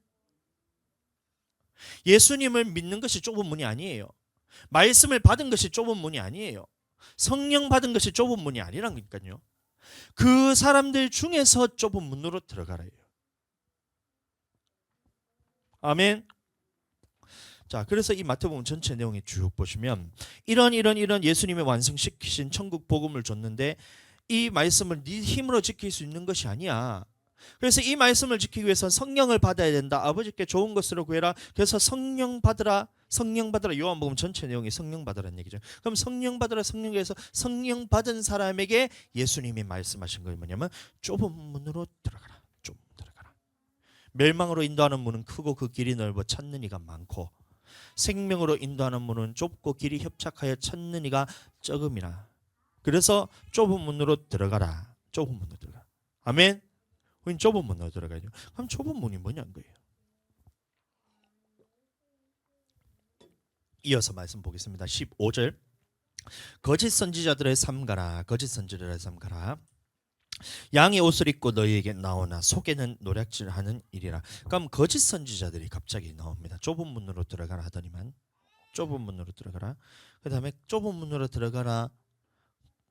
예수님을 믿는 것이 좁은 문이 아니에요. 말씀을 받은 것이 좁은 문이 아니에요. 성령 받은 것이 좁은 문이 아니라니까요. 그 사람들 중에서 좁은 문으로 들어가라요. 아멘. 자, 그래서 이 마태복음 전체 내용이 쭉 보시면 이런 예수님이 완성시키신 천국 복음을 줬는데 이 말씀을 네 힘으로 지킬 수 있는 것이 아니야. 그래서 이 말씀을 지키기 위해서 성령을 받아야 된다. 아버지께 좋은 것으로 구해라. 그래서 성령 받으라. 성령 받으라. 요한복음 전체 내용이 성령 받으라는 얘기죠. 그럼 성령 받으라. 성령에서 성령 받은 사람에게 예수님이 말씀하신 거 뭐냐면 좁은 문으로 들어가라. 좁은 들어가라. 멸망으로 인도하는 문은 크고 그 길이 넓어 찾는 이가 많고 생명으로 인도하는 문은 좁고 길이 협착하여 찾는 이가 적음이라. 그래서 좁은 문으로 들어가라. 좁은 문으로 들어가. 아멘. 우린 좁은 문으로 들어가야죠. 그럼 좁은 문이 뭐냐는 거예요. 이어서 말씀 보겠습니다. 15절. 거짓 선지자들의 삼가라. 거짓 선지자들의 삼가라. 양의 옷을 입고 너희에게 나오나 속에는 노략질하는 일이라. 그럼 거짓 선지자들이 갑자기 나옵니다. 좁은 문으로 들어가라 하더니만 좁은 문으로 들어가라. 그 다음에 좁은 문으로 들어가라.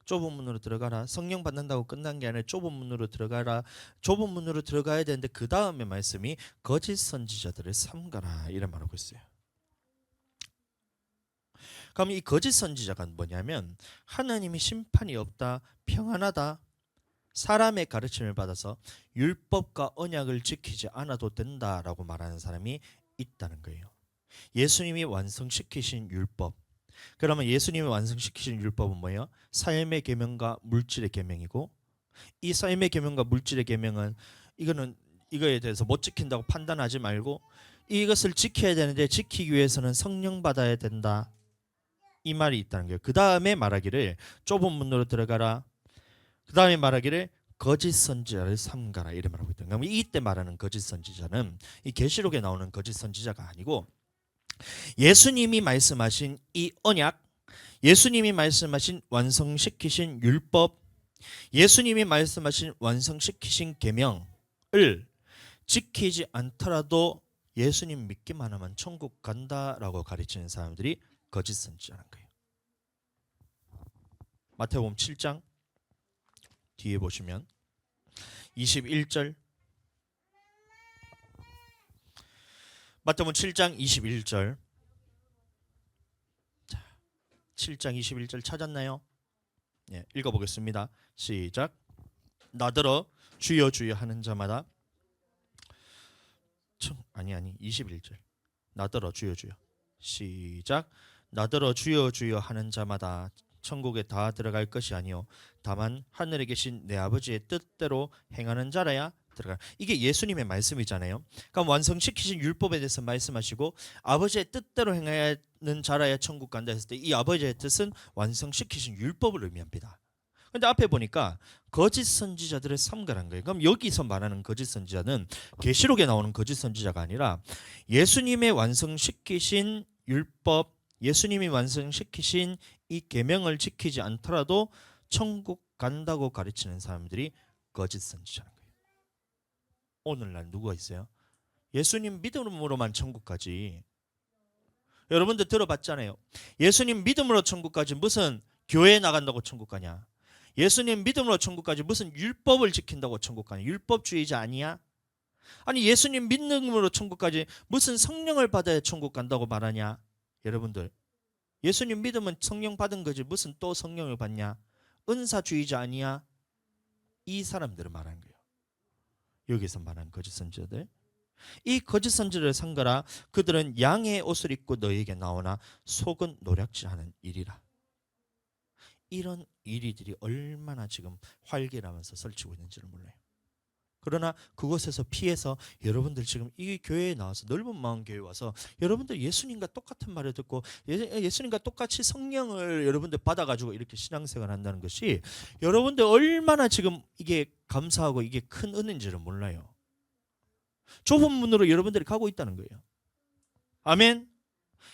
좁은 문으로 들어가라. 성령 받는다고 끝난 게 아니라 좁은 문으로 들어가라. 좁은 문으로 들어가야 되는데 그 다음에 말씀이 거짓 선지자들을 삼가라 이런 말하고 있어요. 그럼 이 거짓 선지자가 뭐냐면 하나님이 심판이 없다, 평안하다, 사람의 가르침을 받아서 율법과 언약을 지키지 않아도 된다라고 말하는 사람이 있다는 거예요. 예수님이 완성시키신 율법. 그러면 예수님이 완성시키신 율법은 뭐예요? 삶의 계명과 물질의 계명이고 이 삶의 계명과 물질의 계명은 이거에 대해서 못 지킨다고 판단하지 말고 이것을 지켜야 되는데 지키기 위해서는 성령 받아야 된다. 이 말이 있다는 거예요. 그 다음에 말하기를 좁은 문으로 들어가라. 그 다음에 말하기를 거짓 선지자를 삼가라 이래 말하고 있다. 그러면 이때 말하는 거짓 선지자는 이 계시록에 나오는 거짓 선지자가 아니고 예수님이 말씀하신 이 언약, 예수님이 말씀하신 완성시키신 율법, 예수님이 말씀하신 완성시키신 계명을 지키지 않더라도 예수님 믿기만 하면 천국 간다라고 가르치는 사람들이 거짓 선지자라는 거예요. 마태복음 7장 뒤에 보시면 21절, 마태복음 7장 21절, 7장 21절 찾았나요? 예, 읽어보겠습니다. 시작. 나더러 주여 주여 하는 자마다 21절. 나더러 주여 주여. 시작. 나더러 주여 주여 하는 자마다 천국에 다 들어갈 것이 아니요 다만 하늘에 계신 내 아버지의 뜻대로 행하는 자라야 들어가. 이게 예수님의 말씀이잖아요. 그럼 완성시키신 율법에 대해서 말씀하시고 아버지의 뜻대로 행하는 자라야 천국 간다 했을 때 이 아버지의 뜻은 완성시키신 율법을 의미합니다. 근데 앞에 보니까 거짓 선지자들의 삼가란 거예요. 그럼 여기서 말하는 거짓 선지자는 계시록에 나오는 거짓 선지자가 아니라 예수님의 완성시키신 율법, 예수님이 완성시키신 이 계명을 지키지 않더라도 천국 간다고 가르치는 사람들이 거짓 선지자인 거예요. 오늘날 누가 있어요? 예수님 믿음으로만 천국 가지. 여러분들 들어봤잖아요. 예수님 믿음으로 천국 가지 무슨 교회 나간다고 천국 가냐? 예수님 믿음으로 천국 가지 무슨 율법을 지킨다고 천국 가냐? 율법주의자 아니야? 아니 예수님 믿음으로 천국 가지 무슨 성령을 받아야 천국 간다고 말하냐? 여러분들 예수님 믿으면 성령 받은 거지 무슨 또 성령을 받냐? 은사주의자 아니야? 이 사람들을 말하는 거예요. 여기서 말하는 거짓 선지자들. 이 거짓 선지자를 삼가라. 그들은 양의 옷을 입고 너희에게 나오나 속은 노략질하는 일이라. 이런 일이들이 얼마나 지금 활개라면서 설치고 있는지를 몰라요. 그러나 그곳에서 피해서 여러분들 지금 이 교회에 나와서 넓은 마음 교회에 와서 여러분들 예수님과 똑같은 말을 듣고 예수님과 똑같이 성령을 여러분들 받아가지고 이렇게 신앙생활 한다는 것이 여러분들 얼마나 지금 이게 감사하고 이게 큰 은혜인지를 몰라요. 좁은 문으로 여러분들이 가고 있다는 거예요. 아멘.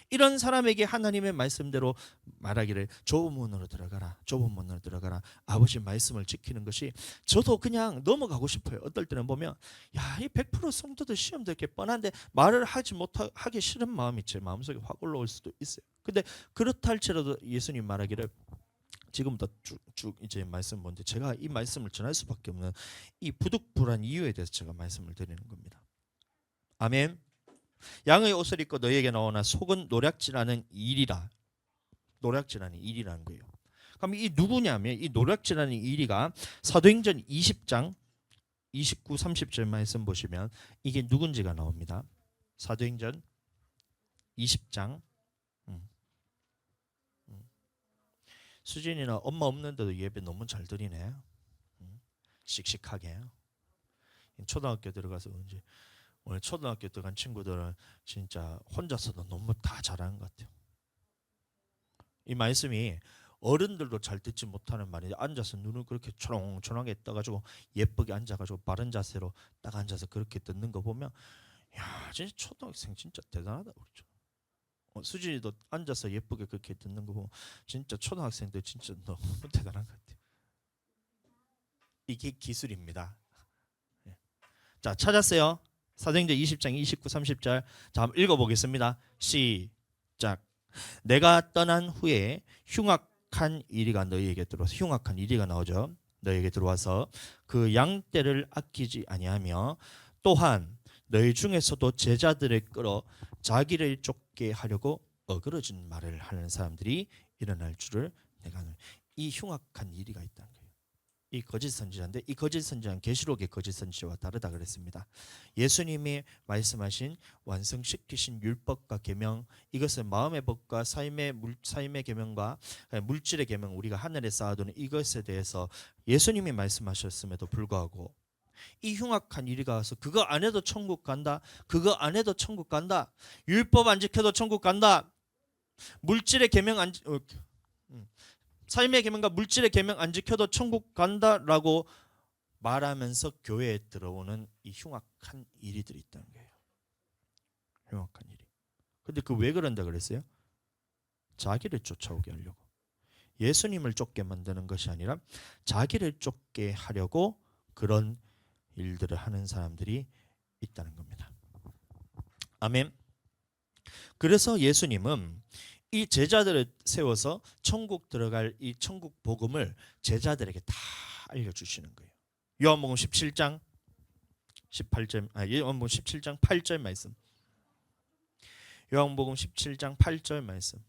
이런 사람에게 하나님의 말씀대로 말하기를 좁은 문으로 들어가라, 좁은 문으로 들어가라. 아버지 말씀을 지키는 것이 저도 그냥 넘어가고 싶어요. 어떨 때는 보면 야, 이 100% 성도들 시험도 이렇게 뻔한데 말을 하기 싫은 마음이 제 마음속에 확 올라올 수도 있어요. 근데 그렇다 할지라도 예수님 말하기를 지금부터 쭉 이제 말씀 보는데 제가 이 말씀을 전할 수밖에 없는 이 부득불한 이유에 대해서 제가 말씀을 드리는 겁니다. 아멘. 양의 옷을 입고 너희에게 나오나 속은 노략질하는 일이라. 노략질하는 일이라는 거예요. 그럼 이 누구냐면 이 노략질하는 일이가 사도행전 20장 29, 30절 말씀 보시면 이게 누군지가 나옵니다. 사도행전 20장. 수진이나 엄마 없는데도 예배 너무 잘 드리네. 씩씩하게. 초등학교 들어가서 그런지 오늘 초등학교 들어간 친구들은 진짜 혼자서도 너무 다 잘하는 것 같아요. 이 말씀이 어른들도 잘 듣지 못하는 말인데 앉아서 눈을 그렇게 초롱초롱하게 떠가지고 예쁘게 앉아가지고 바른 자세로 딱 앉아서 그렇게 듣는 거 보면 야 진짜 초등학생 진짜 대단하다 그렇죠. 수진이도 앉아서 예쁘게 그렇게 듣는 거 보면 진짜 초등학생들 진짜 너무 대단한 것 같아요. 이게 기술입니다. 자 찾았어요. 사도행전 20장 29, 30절. 자 한번 읽어보겠습니다. 시작. 내가 떠난 후에 흉악한 이리가 너희에게 들어와서 흉악한 이리가 나오죠. 너희에게 들어와서 그 양떼를 아끼지 아니하며 또한 너희 중에서도 제자들을 끌어 자기를 쫓게 하려고 어그러진 말을 하는 사람들이 일어날 줄을 내가 아노니. 이 흉악한 이리가 있다는 거예요. 이 거짓 선지자인데 이 거짓 선지자는 계시록의 거짓 선지자와 다르다 그랬습니다. 예수님이 말씀하신 완성시키신 율법과 계명 이것은 마음의 법과 삶의 계명과 물질의 계명 우리가 하늘에 쌓아두는 이것에 대해서 예수님이 말씀하셨음에도 불구하고 이 흉악한 이리가 와서 그거 안 해도 천국 간다. 그거 안 해도 천국 간다. 율법 안 지켜도 천국 간다. 물질의 계명 안 삶의 계명과 물질의 계명 안 지켜도 천국 간다라고 말하면서 교회에 들어오는 이 흉악한 일이들이 있다는 거예요. 흉악한 일이. 근데 그 왜 그런다 그랬어요? 자기를 쫓아오게 하려고. 예수님을 쫓게 만드는 것이 아니라 자기를 쫓게 하려고 그런 일들을 하는 사람들이 있다는 겁니다. 아멘. 그래서 예수님은 이 제자들을 세워서 천국 들어갈 이 천국 복음을 제자들에게 다 알려주시는 거예요. 요한복음 17장 18절, 요한복음 17장 8절 말씀. 요한복음 17장 8절 말씀.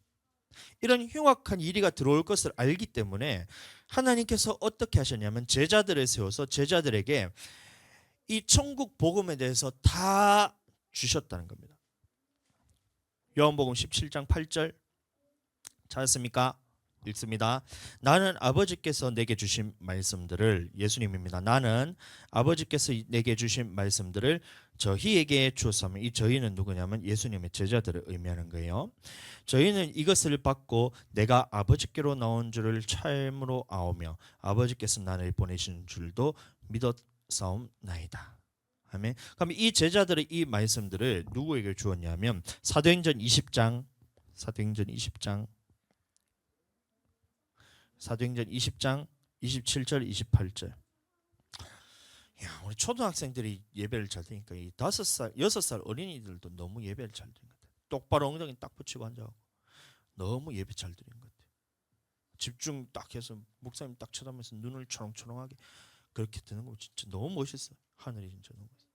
이런 흉악한 이리가 들어올 것을 알기 때문에 하나님께서 어떻게 하셨냐면 제자들을 세워서 제자들에게 이 천국 복음에 대해서 다 주셨다는 겁니다. 요한복음 17장 8절 찾았습니까? 읽습니다. 나는 아버지께서 내게 주신 말씀들을, 예수님입니다. 나는 아버지께서 내게 주신 말씀들을 저희에게 주었사오며, 이 저희는 누구냐면 예수님의 제자들을 의미하는 거예요. 저희는 이것을 받고 내가 아버지께로 나온 줄을 참으로 아오며 아버지께서 나를 보내신 줄도 믿었사옵나이다. 아멘. 그럼 이 제자들의 이 말씀들을 누구에게 주었냐면 사도행전 20장 27절 28절. 야, 우리 초등학생들이 예배를 잘 드니까 이 5살, 6살 어린이들도 너무 예배를 잘 드는 것 같아요. 똑바로 엉덩이 딱 붙이고 앉아가고 너무 예배 잘 드리는 것 같아요. 집중 딱 해서 목사님 딱 쳐다보면서 눈을 초롱초롱하게 그렇게 드는 거 진짜 너무 멋있어요. 하늘이 진짜 너무 멋있어요.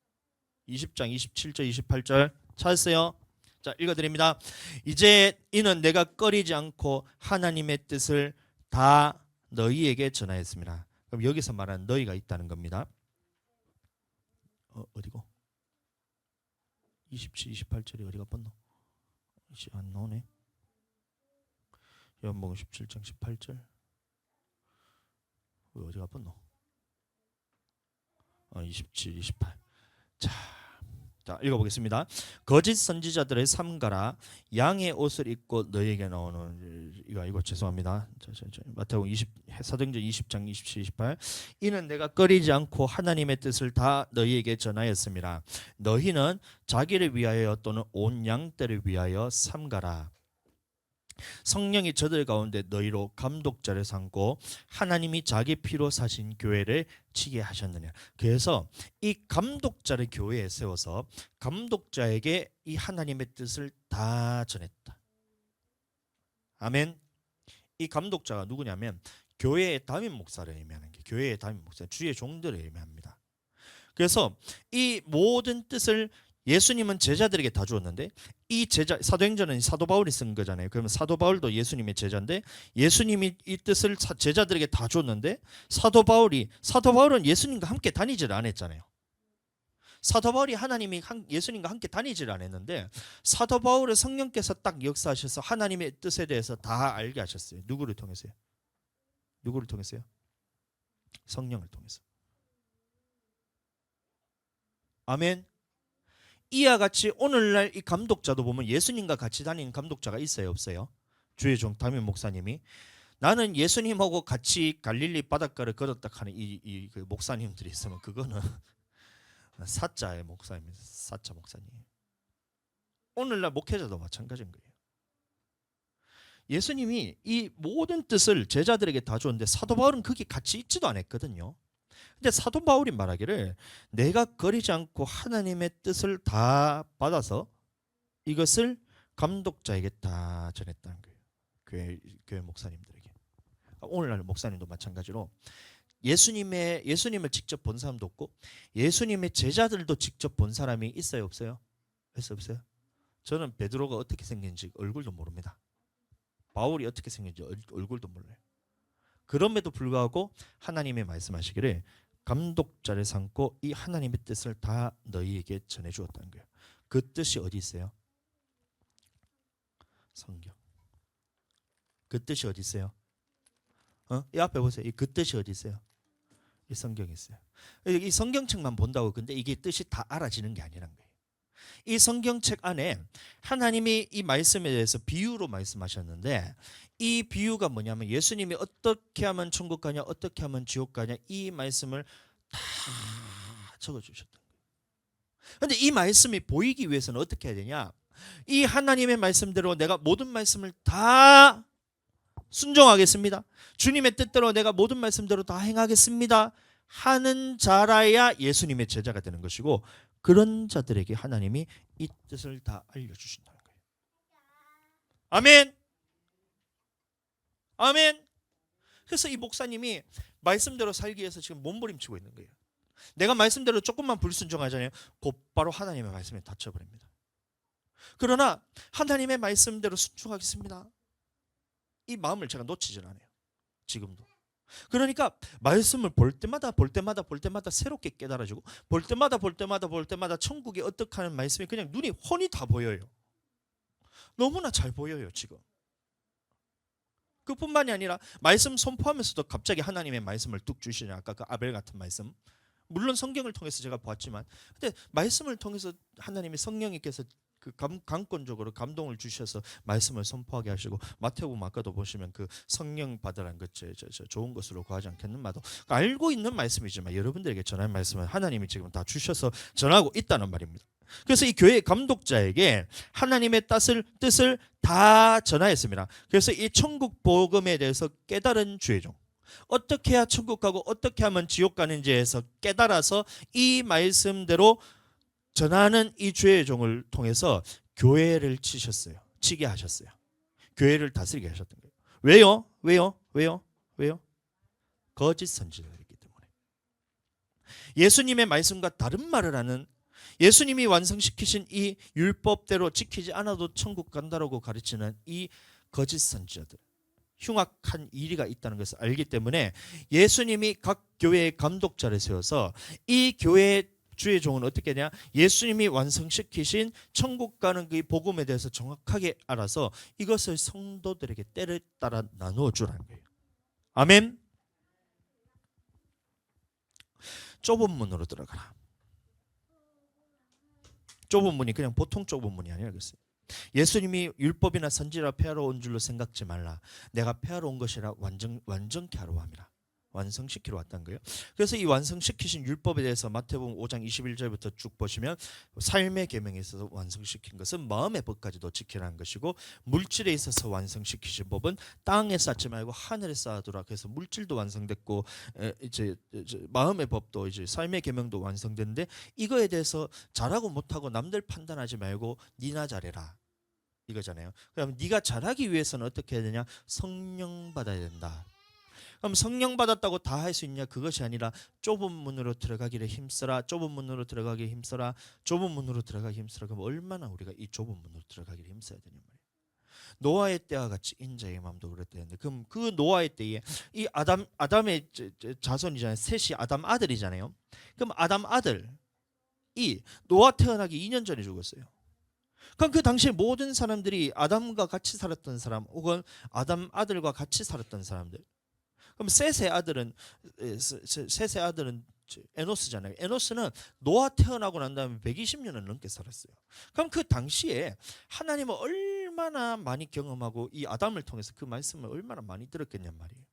20장 27절 28절 찾았어요? 자, 읽어드립니다. 이제 이는 내가 꺼리지 않고 하나님의 뜻을 다 너희에게 전하였습니다. 그럼 여기서 말하는 너희가 있다는 겁니다. 어디고? 27, 28절이 어디가 뻗노? 이제 안 나오네. 요한복음 17장 18절. 어디가 뻗노? 27, 28. 자, 읽어보겠습니다. 거짓 선지자들의 삼가라 양의 옷을 입고 너희에게 나오는, 이거 죄송합니다. 마태복음 20, 사도행전 20장 27, 28. 이는 내가 꺼리지 않고 하나님의 뜻을 다 너희에게 전하였습니다. 너희는 자기를 위하여 또는 온 양떼를 위하여 삼가라. 성령이 저들 가운데 너희로 감독자를 삼고 하나님이 자기 피로 사신 교회를 치게 하셨느냐. 그래서 이 감독자를 교회에 세워서 감독자에게 이 하나님의 뜻을 다 전했다. 아멘. 이 감독자가 누구냐면 교회의 담임 목사를 의미하는 게, 교회의 담임 목사, 주의 종들을 의미합니다. 그래서 이 모든 뜻을 예수님은 제자들에게 다 주었는데, 이 제자, 사도행전은 사도 바울이 쓴 거잖아요. 그러면 사도 바울도 예수님의 제자인데 예수님이 이 뜻을 제자들에게 다 줬는데 사도 바울은 예수님과 함께 다니지를 않았잖아요. 사도 바울이 예수님과 함께 다니지를 않았는데 사도 바울의 성령께서 딱 역사하셔서 하나님의 뜻에 대해서 다 알게 하셨어요. 누구를 통해서요? 성령을 통해서. 아멘. 이와 같이 오늘날 이 감독자도 보면 예수님과 같이 다니는 감독자가 있어요, 없어요? 주의 종 담임 목사님이, 나는 예수님하고 같이 갈릴리 바닷가를 걸었다 하는 그 목사님들이 있으면 그거는 사자의 목사입니다. 사자 목사님. 오늘날 목회자도 마찬가지인 거예요. 예수님이 이 모든 뜻을 제자들에게 다 줬는데 사도 바울은 거기 같이 있지도 않았거든요. 근데 사도 바울이 말하기를 내가 거리지 않고 하나님의 뜻을 다 받아서 이것을 감독자에게 다 전했다는 거예요. 교회 목사님들에게. 오늘날 목사님도 마찬가지로 예수님을 직접 본 사람도 없고 예수님의 제자들도 직접 본 사람이 있어요, 없어요? 없어요? 저는 베드로가 어떻게 생긴지 얼굴도 모릅니다. 바울이 어떻게 생긴지 얼굴도 몰라요. 그럼에도 불구하고 하나님이 말씀하시기를 감독자를 삼고 이 하나님의 뜻을 다 너희에게 전해주었다는 거예요. 그 뜻이 어디 있어요? 성경. 그 뜻이 어디 있어요? 이 앞에 보세요. 그 뜻이 어디 있어요? 이 성경에 있어요. 이 성경책만 본다고 근데 이게 뜻이 다 알아지는 게 아니란 거예요. 이 성경책 안에 하나님이 이 말씀에 대해서 비유로 말씀하셨는데 이 비유가 뭐냐면 예수님이 어떻게 하면 천국 가냐 어떻게 하면 지옥 가냐 이 말씀을 다 적어주셨던 거예요. 그런데 이 말씀이 보이기 위해서는 어떻게 해야 되냐, 이 하나님의 말씀대로 내가 모든 말씀을 다 순종하겠습니다, 주님의 뜻대로 내가 모든 말씀대로 다 행하겠습니다 하는 자라야 예수님의 제자가 되는 것이고, 그런 자들에게 하나님이 이 뜻을 다 알려주신다는 거예요. 아멘. 아멘. 그래서 이 목사님이 말씀대로 살기 위해서 지금 몸부림치고 있는 거예요. 내가 말씀대로 조금만 불순종하잖아요. 곧바로 하나님의 말씀에 닫혀버립니다. 그러나 하나님의 말씀대로 순종하겠습니다. 이 마음을 제가 놓치질 않아요. 지금도. 그러니까 말씀을 볼 때마다 새롭게 깨달아지고, 볼 때마다 천국이 어떻게 하는 말씀이 그냥 눈이 훤히 다 보여요. 너무나 잘 보여요 지금. 그뿐만이 아니라 말씀 선포하면서도 갑자기 하나님의 말씀을 뚝 주시냐. 아까 그 아벨 같은 말씀, 물론 성경을 통해서 제가 보았지만, 근데 말씀을 통해서 하나님의 성령님께서 그 강권적으로 감동을 주셔서 말씀을 선포하게 하시고, 마태복음 아까도 보시면 그 성령 받으라는 것 좋은 것으로 구하지 않겠는마도 알고 있는 말씀이지만 여러분들에게 전할 말씀은 하나님이 지금 다 주셔서 전하고 있다는 말입니다. 그래서 이 교회 감독자에게 하나님의 뜻을 다 전하였습니다. 그래서 이 천국 복음에 대해서 깨달은 주의종, 어떻게 해야 천국 가고 어떻게 하면 지옥 가는지에 해서 깨달아서 이 말씀대로 전하는 이 주의 종을 통해서 교회를 치게 하셨어요. 교회를 다스리게 하셨던 거예요. 왜요? 거짓 선지자이기 때문에. 예수님의 말씀과 다른 말을 하는, 예수님이 완성시키신 이 율법대로 지키지 않아도 천국 간다라고 가르치는 이 거짓 선지자들, 흉악한 이리가 있다는 것을 알기 때문에 예수님이 각 교회의 감독자를 세워서 이 교회의 주의 종은 어떻게 하냐, 예수님이 완성시키신 천국 가는 그 복음에 대해서 정확하게 알아서 이것을 성도들에게 때를 따라 나누어 주라는 거예요. 아멘. 좁은 문으로 들어가라. 좁은 문이 그냥 보통 좁은 문이 아니라 그랬어요. 예수님이 율법이나 선지라 폐하러 온 줄로 생각지 말라. 내가 폐하러 온 것이라 완전케 하러 함이라. 완성시키러 왔다는 거예요. 그래서 이 완성시키신 율법에 대해서 마태복음 5장 21절부터 쭉 보시면, 삶의 계명에 있어서 완성시킨 것은 마음의 법까지도 지키라는 것이고, 물질에 있어서 완성시키신 법은 땅에 쌓지 말고 하늘에 쌓아두라. 그래서 물질도 완성됐고, 이제 마음의 법도, 이제 삶의 계명도 완성됐는데, 이거에 대해서 잘하고 못하고 남들 판단하지 말고 니나 잘해라 이거잖아요. 그럼 네가 잘하기 위해서는 어떻게 해야 되냐? 성령 받아야 된다. 그럼 성령 받았다고 다 할 수 있냐? 그것이 아니라 좁은 문으로 들어가기를 힘써라. 좁은 문으로 들어가기 힘써라. 좁은 문으로 들어가기 힘써라. 그럼 얼마나 우리가 이 좁은 문으로 들어가기를 힘써야 되냐 말이에요. 노아의 때와 같이 인자의 마음도 그랬다는데, 그럼 그 노아의 때에 이 아담의 자손이잖아요. 셋이 아담 아들이잖아요. 그럼 아담 아들이 노아 태어나기 2년 전에 죽었어요. 그럼 그 당시에 모든 사람들이 아담과 같이 살았던 사람, 혹은 아담 아들과 같이 살았던 사람들. 그럼 셋의 아들은 에노스잖아요. 에노스는 노아 태어나고 난 다음에 120년을 넘게 살았어요. 그럼 그 당시에 하나님은 얼마나 많이 경험하고 이 아담을 통해서 그 말씀을 얼마나 많이 들었겠냔 말이에요.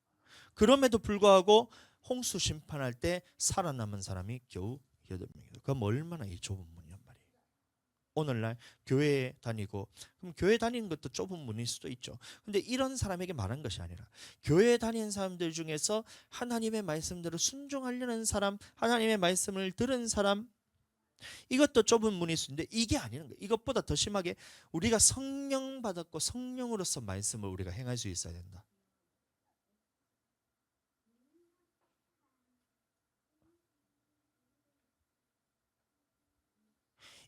그럼에도 불구하고 홍수 심판할 때 살아남은 사람이 겨우 8명이에요. 그럼 얼마나 이 좁은 문이란 말이에요. 오늘날 교회에 다니고, 그럼 교회 다니는 것도 좁은 문일 수도 있죠. 근데 이런 사람에게 말한 것이 아니라, 교회에 다니는 사람들 중에서 하나님의 말씀대로 순종하려는 사람, 하나님의 말씀을 들은 사람, 이것도 좁은 문일 수 있는데, 이게 아니는 거예요. 이것보다 더 심하게 우리가 성령 받았고 성령으로서 말씀을 우리가 행할 수 있어야 된다.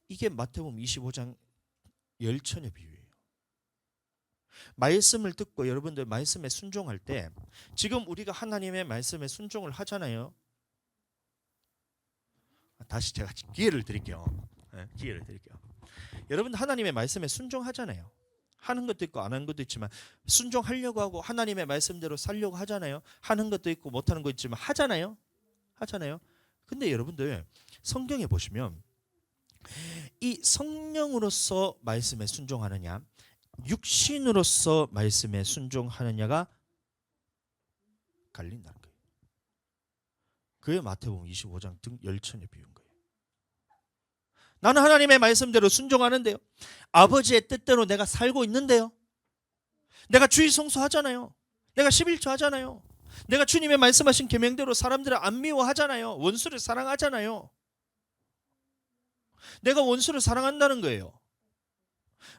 이게 마태복음 25장 열처녀 비유예요. 말씀을 듣고 여러분들 말씀에 순종할 때, 지금 우리가 하나님의 말씀에 순종을 하잖아요. 다시 제가 기회를 드릴게요. 기회를 드릴게요. 여러분 하나님의 말씀에 순종하잖아요. 하는 것도 있고 안 하는 것도 있지만, 순종하려고 하고 하나님의 말씀대로 살려고 하잖아요. 하는 것도 있고 못하는 것 있지만 하잖아요. 근데 여러분들 성경에 보시면, 이 성령으로서 말씀에 순종하느냐, 육신으로서 말씀에 순종하느냐가 갈린다는 거예요. 그게 마태복음 25장 등 열천에 비운 거예요. 나는 하나님의 말씀대로 순종하는데요, 아버지의 뜻대로 내가 살고 있는데요, 내가 주일 성수하잖아요, 내가 11조 하잖아요, 내가 주님의 말씀하신 계명대로 사람들을 안 미워하잖아요, 원수를 사랑하잖아요. 내가 원수를 사랑한다는 거예요.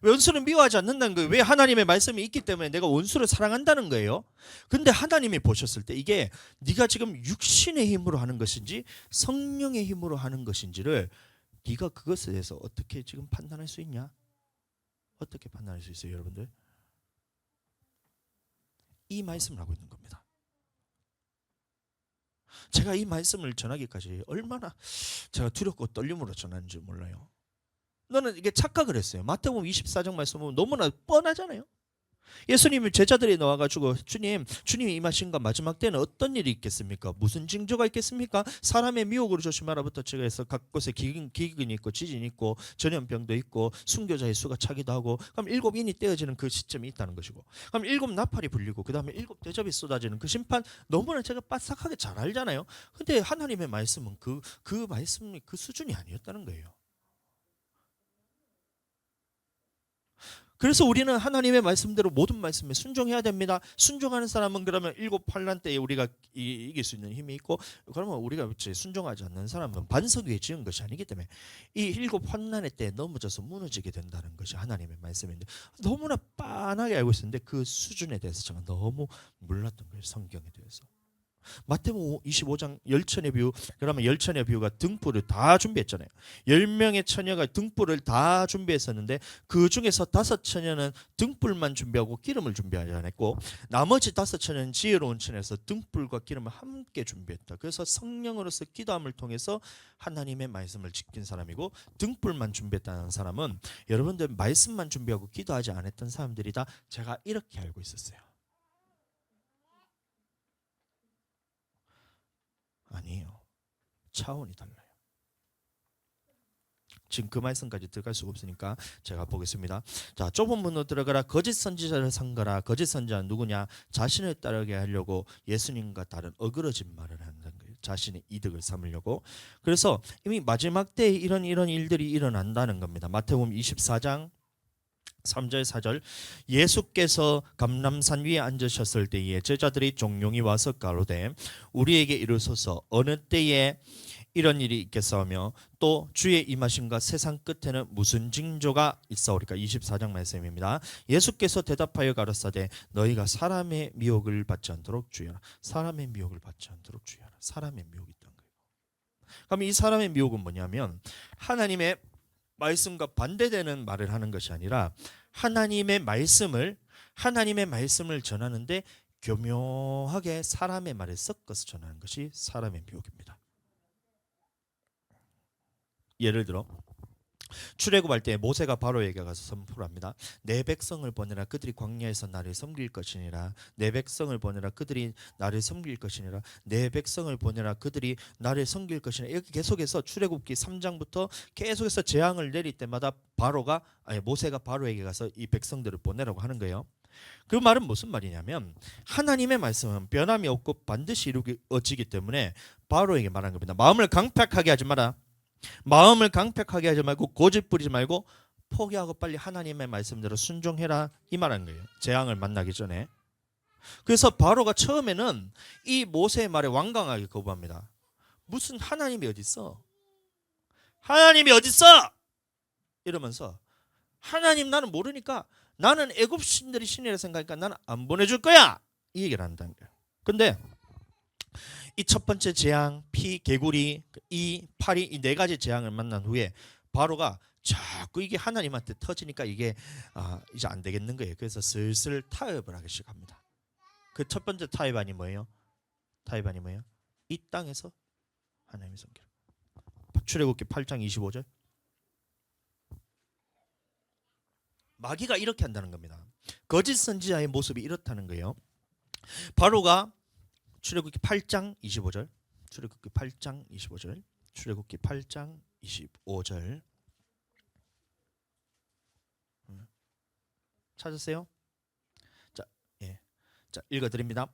원수를 미워하지 않는다는 거예요. 왜? 하나님의 말씀이 있기 때문에 내가 원수를 사랑한다는 거예요. 근데 하나님이 보셨을 때 이게 네가 지금 육신의 힘으로 하는 것인지 성령의 힘으로 하는 것인지를 네가 그것에 대해서 어떻게 지금 판단할 수 있냐? 어떻게 판단할 수 있어요, 여러분들? 이 말씀을 하고 있는 겁니다. 제가 이 말씀을 전하기까지 얼마나 제가 두렵고 떨림으로 전하는지 몰라요. 너는 이게 착각을 했어요. 마태복음 24장 말씀 보면 너무나 뻔하잖아요. 예수님이 제자들이 나와가지고 주님이 임하신가 마지막 때는 어떤 일이 있겠습니까? 무슨 징조가 있겠습니까? 사람의 미혹으로 조심하라부터 제가 해서 각 곳에 기근이 있고 지진이 있고 전염병도 있고 순교자의 수가 차기도 하고, 그럼 7인이 떼어지는 그 시점이 있다는 것이고, 그럼 7나팔이 불리고 그 다음에 7대접이 쏟아지는 그 심판, 너무나 제가 빠삭하게 잘 알잖아요. 근데 하나님의 말씀은 그 말씀이 그 수준이 아니었다는 거예요. 그래서 우리는 하나님의 말씀대로 모든 말씀에 순종해야 됩니다. 순종하는 사람은 그러면 7환난 때에 우리가 이길 수 있는 힘이 있고, 그러면 우리가 순종하지 않는 사람은 반석 위에 지은 것이 아니기 때문에 이 7환난의 때에 넘어져서 무너지게 된다는 것이 하나님의 말씀인데, 너무나 빤하게 알고 있었는데 그 수준에 대해서 제가 너무 몰랐던 거예요. 성경에 대해서. 마태복음 25장 열처녀 비유, 그러면 열처녀 비유가 등불을 다 준비했잖아요. 10명의 처녀가 등불을 다 준비했었는데 그 중에서 5처녀는 등불만 준비하고 기름을 준비하지 않았고, 나머지 5처녀는 지혜로운 처녀에서 등불과 기름을 함께 준비했다. 그래서 성령으로서 기도함을 통해서 하나님의 말씀을 지킨 사람이고, 등불만 준비했다는 사람은 여러분들 말씀만 준비하고 기도하지 않았던 사람들이다. 제가 이렇게 알고 있었어요. 아니에요. 차원이 달라요. 지금 그 말씀까지 들어갈 수가 없으니까 제가 보겠습니다. 자, 좁은 문으로 들어가라. 거짓 선지자를 삼가라. 거짓 선지자는 누구냐? 자신을 따르게 하려고 예수님과 다른 어그러진 말을 한다는 거예요. 자신의 이득을 삼으려고. 그래서 이미 마지막 때에 이런 일들이 일어난다는 겁니다. 마태복음 24장 3절 4절, 예수께서 감람산 위에 앉으셨을 때에 제자들이 종용이 와서 가로되 우리에게 이르소서 어느 때에 이런 일이 있겠사오며 또 주의 임하심과 세상 끝에는 무슨 징조가 있사오리까? 24장 말씀입니다. 예수께서 대답하여 가라사대 너희가 사람의 미혹을 받지 않도록 주의하라. 사람의 미혹을 받지 않도록 주의하라. 사람의 미혹이 있다는 거예요. 그럼 이 사람의 미혹은 뭐냐면 하나님의 말씀과 반대되는 말을 하는 것이 아니라 하나님의 말씀을 전하는데 교묘하게 사람의 말을 섞어서 전하는 것이 사람의 미혹입니다. 예를 들어 출애굽할 때 모세가 바로에게 가서 선포를 합니다. 내 백성을 보내라. 그들이 광야에서 나를 섬길 것이니라. 내 백성을 보내라. 그들이 나를 섬길 것이니라. 내 백성을 보내라. 그들이 나를 섬길 것이니라. 이렇게 계속해서 출애굽기 3장부터 계속해서 재앙을 내릴 때마다 모세가 바로에게 가서 이 백성들을 보내라고 하는 거예요. 그 말은 무슨 말이냐면 하나님의 말씀은 변함이 없고 반드시 이루어지기 때문에 바로에게 말한 겁니다. 마음을 강팍하게 하지 마라. 마음을 강팍하게 하지 말고 고집 부리지 말고 포기하고 빨리 하나님의 말씀대로 순종해라, 이 말한 거예요. 재앙을 만나기 전에. 그래서 바로가 처음에는 이 모세의 말에 완강하게 거부합니다. 무슨 하나님이 어디 있어? 하나님이 어디 있어? 이러면서 하나님 나는 모르니까, 나는 애굽 신들이 신이라 생각하니까 나는 안 보내줄 거야, 이 얘기를 한다는 거예요. 근데 이 첫 번째 재앙, 피, 개구리, 이 파리, 이 4가지 재앙을 만난 후에 바로가 자꾸 이게 하나님한테 터지니까 이게 이제 안 되겠는 거예요. 그래서 슬슬 타협을 하기 시작합니다. 그 첫 번째 타협안이 뭐예요? 이 땅에서 하나님의 섬기라. 출애굽기 8장 25절. 마귀가 이렇게 한다는 겁니다. 거짓 선지자의 모습이 이렇다는 거예요. 바로가 출애굽기 8장 25절. 출애굽기 8장 25절. 출애굽기 8장 25절. 찾았어요? 자, 읽어 드립니다.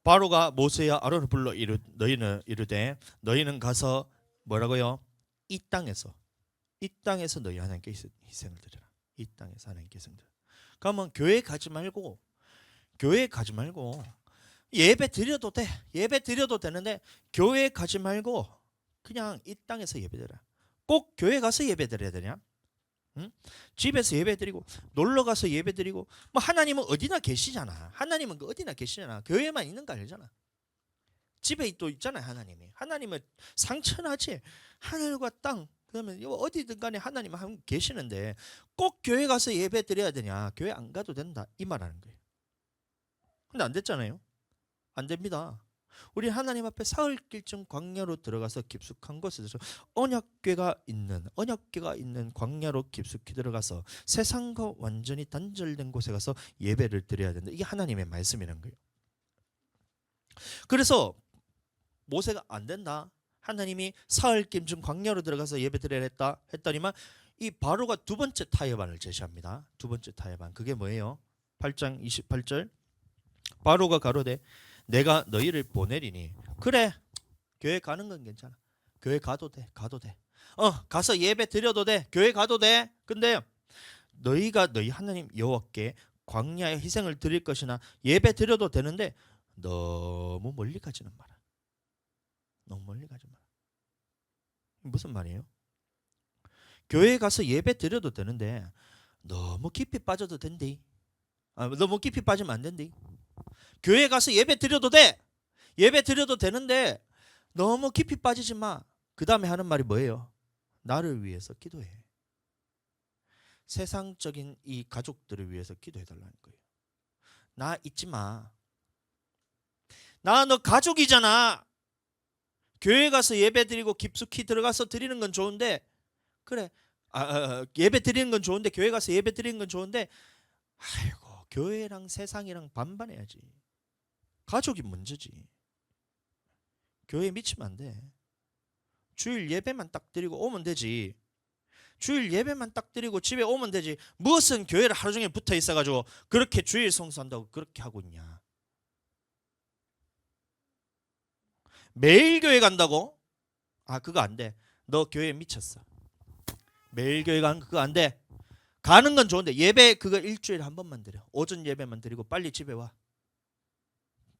바로가 모세와 아론을 불러 너희는 이르되 너희는 가서 뭐라고요? 이 땅에서 너희 하나님께 희생을 드리라. 이 땅에서 하나님께 희생을 드리라. 그러면 교회 가지 말고 예배 드려도 돼. 예배 드려도 되는데 교회 가지 말고 그냥 이 땅에서 예배 드려라. 꼭 교회 가서 예배 드려야 되냐? 응? 집에서 예배드리고 놀러 가서 예배드리고 뭐 하나님은 어디나 계시잖아. 하나님은 어디나 계시잖아. 교회만 있는 거 아니잖아. 집에 또 있잖아요. 하나님은 상천하지. 하늘과 땅 그러면 어디든 간에 하나님은 계시는데 꼭 교회 가서 예배 드려야 되냐? 교회 안 가도 된다 이 말하는 거예요. 근데 안 됐잖아요. 안 됩니다. 우리 하나님 앞에 사흘길쯤 광야로 들어가서 깊숙한 곳에서 언약궤가 있는 광야로 깊숙이 들어가서 세상과 완전히 단절된 곳에 가서 예배를 드려야 된다. 이게 하나님의 말씀이라는 거예요. 그래서 모세가 안 된다. 하나님이 사흘쯤 광야로 들어가서 예배 드려야 했다 했더니만 이 바로가 두 번째 타협안을 제시합니다. 두 번째 타협안 그게 뭐예요? 8장 28절 바로가 가로되 내가 너희를 보내리니 그래 교회 가는 건 괜찮아. 교회 가도 돼. 가서 예배 드려도 돼. 교회 가도 돼. 근데 너희가 너희 하나님 여호와께 광야의 희생을 드릴 것이나 예배 드려도 되는데 너무 멀리 가지는 마라. 너무 멀리 가지 마라. 무슨 말이에요? 교회 가서 예배 드려도 되는데 너무 깊이 빠져도 된대. 너무 깊이 빠지면 안 된대. 교회 가서 예배 드려도 돼. 예배 드려도 되는데 너무 깊이 빠지지 마. 그 다음에 하는 말이 뭐예요? 나를 위해서 기도해. 세상적인 이 가족들을 위해서 기도해 달라는 거예요. 나 잊지 마. 나 너 가족이잖아. 교회 가서 예배 드리고 깊숙이 들어가서 드리는 건 좋은데 그래. 예배 드리는 건 좋은데 교회 가서 예배 드리는 건 좋은데 아이고 교회랑 세상이랑 반반해야지. 가족이 문제지. 교회에 미치면 안 돼. 주일 예배만 딱 드리고 오면 되지. 주일 예배만 딱 드리고 집에 오면 되지. 무슨 교회를 하루 종일 붙어 있어가지고 그렇게 주일 성수한다고 그렇게 하고 있냐. 매일 교회 간다고? 그거 안 돼. 너 교회에 미쳤어. 매일 교회 가는 그거 안 돼. 가는 건 좋은데 예배 그거 일주일에 한 번만 드려. 오전 예배만 드리고 빨리 집에 와.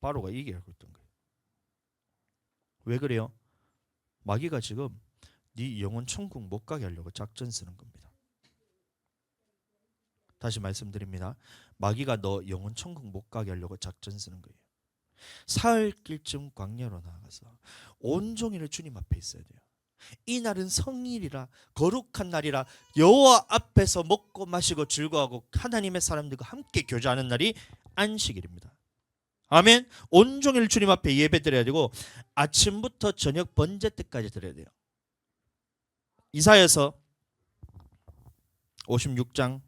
바로가 얘기하고 있던 거예요. 왜 그래요? 마귀가 지금 네 영혼 천국 못 가게 하려고 작전 쓰는 겁니다. 다시 말씀드립니다. 마귀가 너 영혼 천국 못 가게 하려고 작전 쓰는 거예요. 사흘길쯤 광야로 나가서 온종일 주님 앞에 있어야 돼요. 이 날은 성일이라 거룩한 날이라 여호와 앞에서 먹고 마시고 즐거워하고 하나님의 사람들과 함께 교제하는 날이 안식일입니다. 아멘. 온종일 주님 앞에 예배 드려야 되고 아침부터 저녁 번제 때까지 드려야 돼요. 이사야서 56장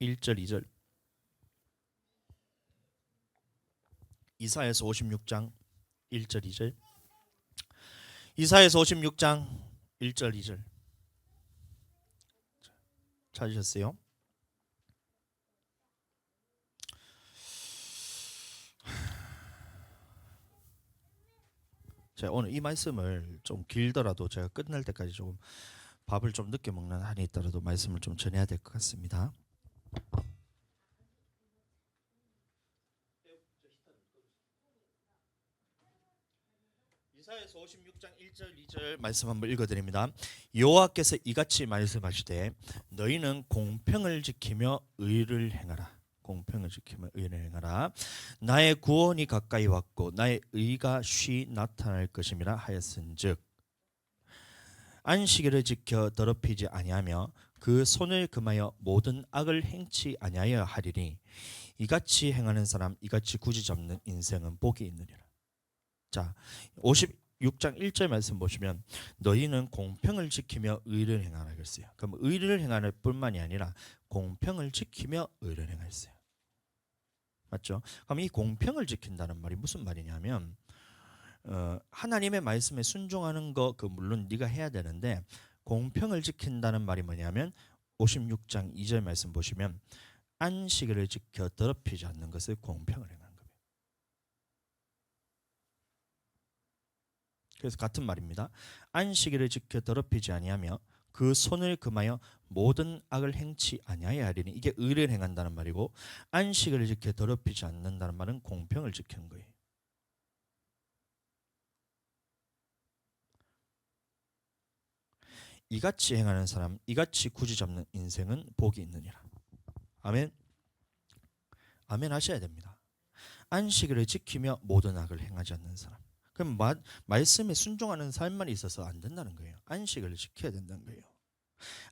1절 2절 이사야서 56장 1절 2절 이사야서 56장 1절 2절 찾으셨어요? 제가 오늘 이 말씀을 좀 길더라도 제가 끝날 때까지 조금 밥을 좀 늦게 먹는 한이 있더라도 말씀을 좀 전해야 될 것 같습니다. 이사야서 56장 1절 2절 말씀 한번 읽어드립니다. 여호와께서 이같이 말씀하시되 너희는 공평을 지키며 의를 행하라. 공평을 지키며 의를 행하라. 나의 구원이 가까이 왔고 나의 의가 쉬 나타날 것임이라 하였은즉 안식일을 지켜 더럽히지 아니하며 그 손을 금하여 모든 악을 행치 아니하여 하리니 이같이 행하는 사람 이같이 굳이 잡는 인생은 복이 있느니라. 자, 56장 1절 말씀 보시면 너희는 공평을 지키며 의를 행하라 그랬어요. 그럼 의를 행하는 뿐만이 아니라 공평을 지키며 의를 행했어요. 맞죠? 그럼 이 공평을 지킨다는 말이 무슨 말이냐면 하나님의 말씀에 순종하는 거 그 물론 네가 해야 되는데 공평을 지킨다는 말이 뭐냐면 56장 2절 말씀 보시면 안식일을 지켜 더럽히지 않는 것을 공평을 행하는 겁니다. 그래서 같은 말입니다. 안식일을 지켜 더럽히지 아니하며 그 손을 금하여 모든 악을 행치 아니하여 하리니 이게 의를 행한다는 말이고 안식일을 지켜 더럽히지 않는다는 말은 공평을 지키는 거예요. 이같이 행하는 사람, 이같이 굳이 잡는 인생은 복이 있느니라. 아멘. 아멘 하셔야 됩니다. 안식일을 지키며 모든 악을 행하지 않는 사람. 그럼 말씀에 순종하는 삶만 있어서 안 된다는 거예요. 안식일을 지켜야 된다는 거예요.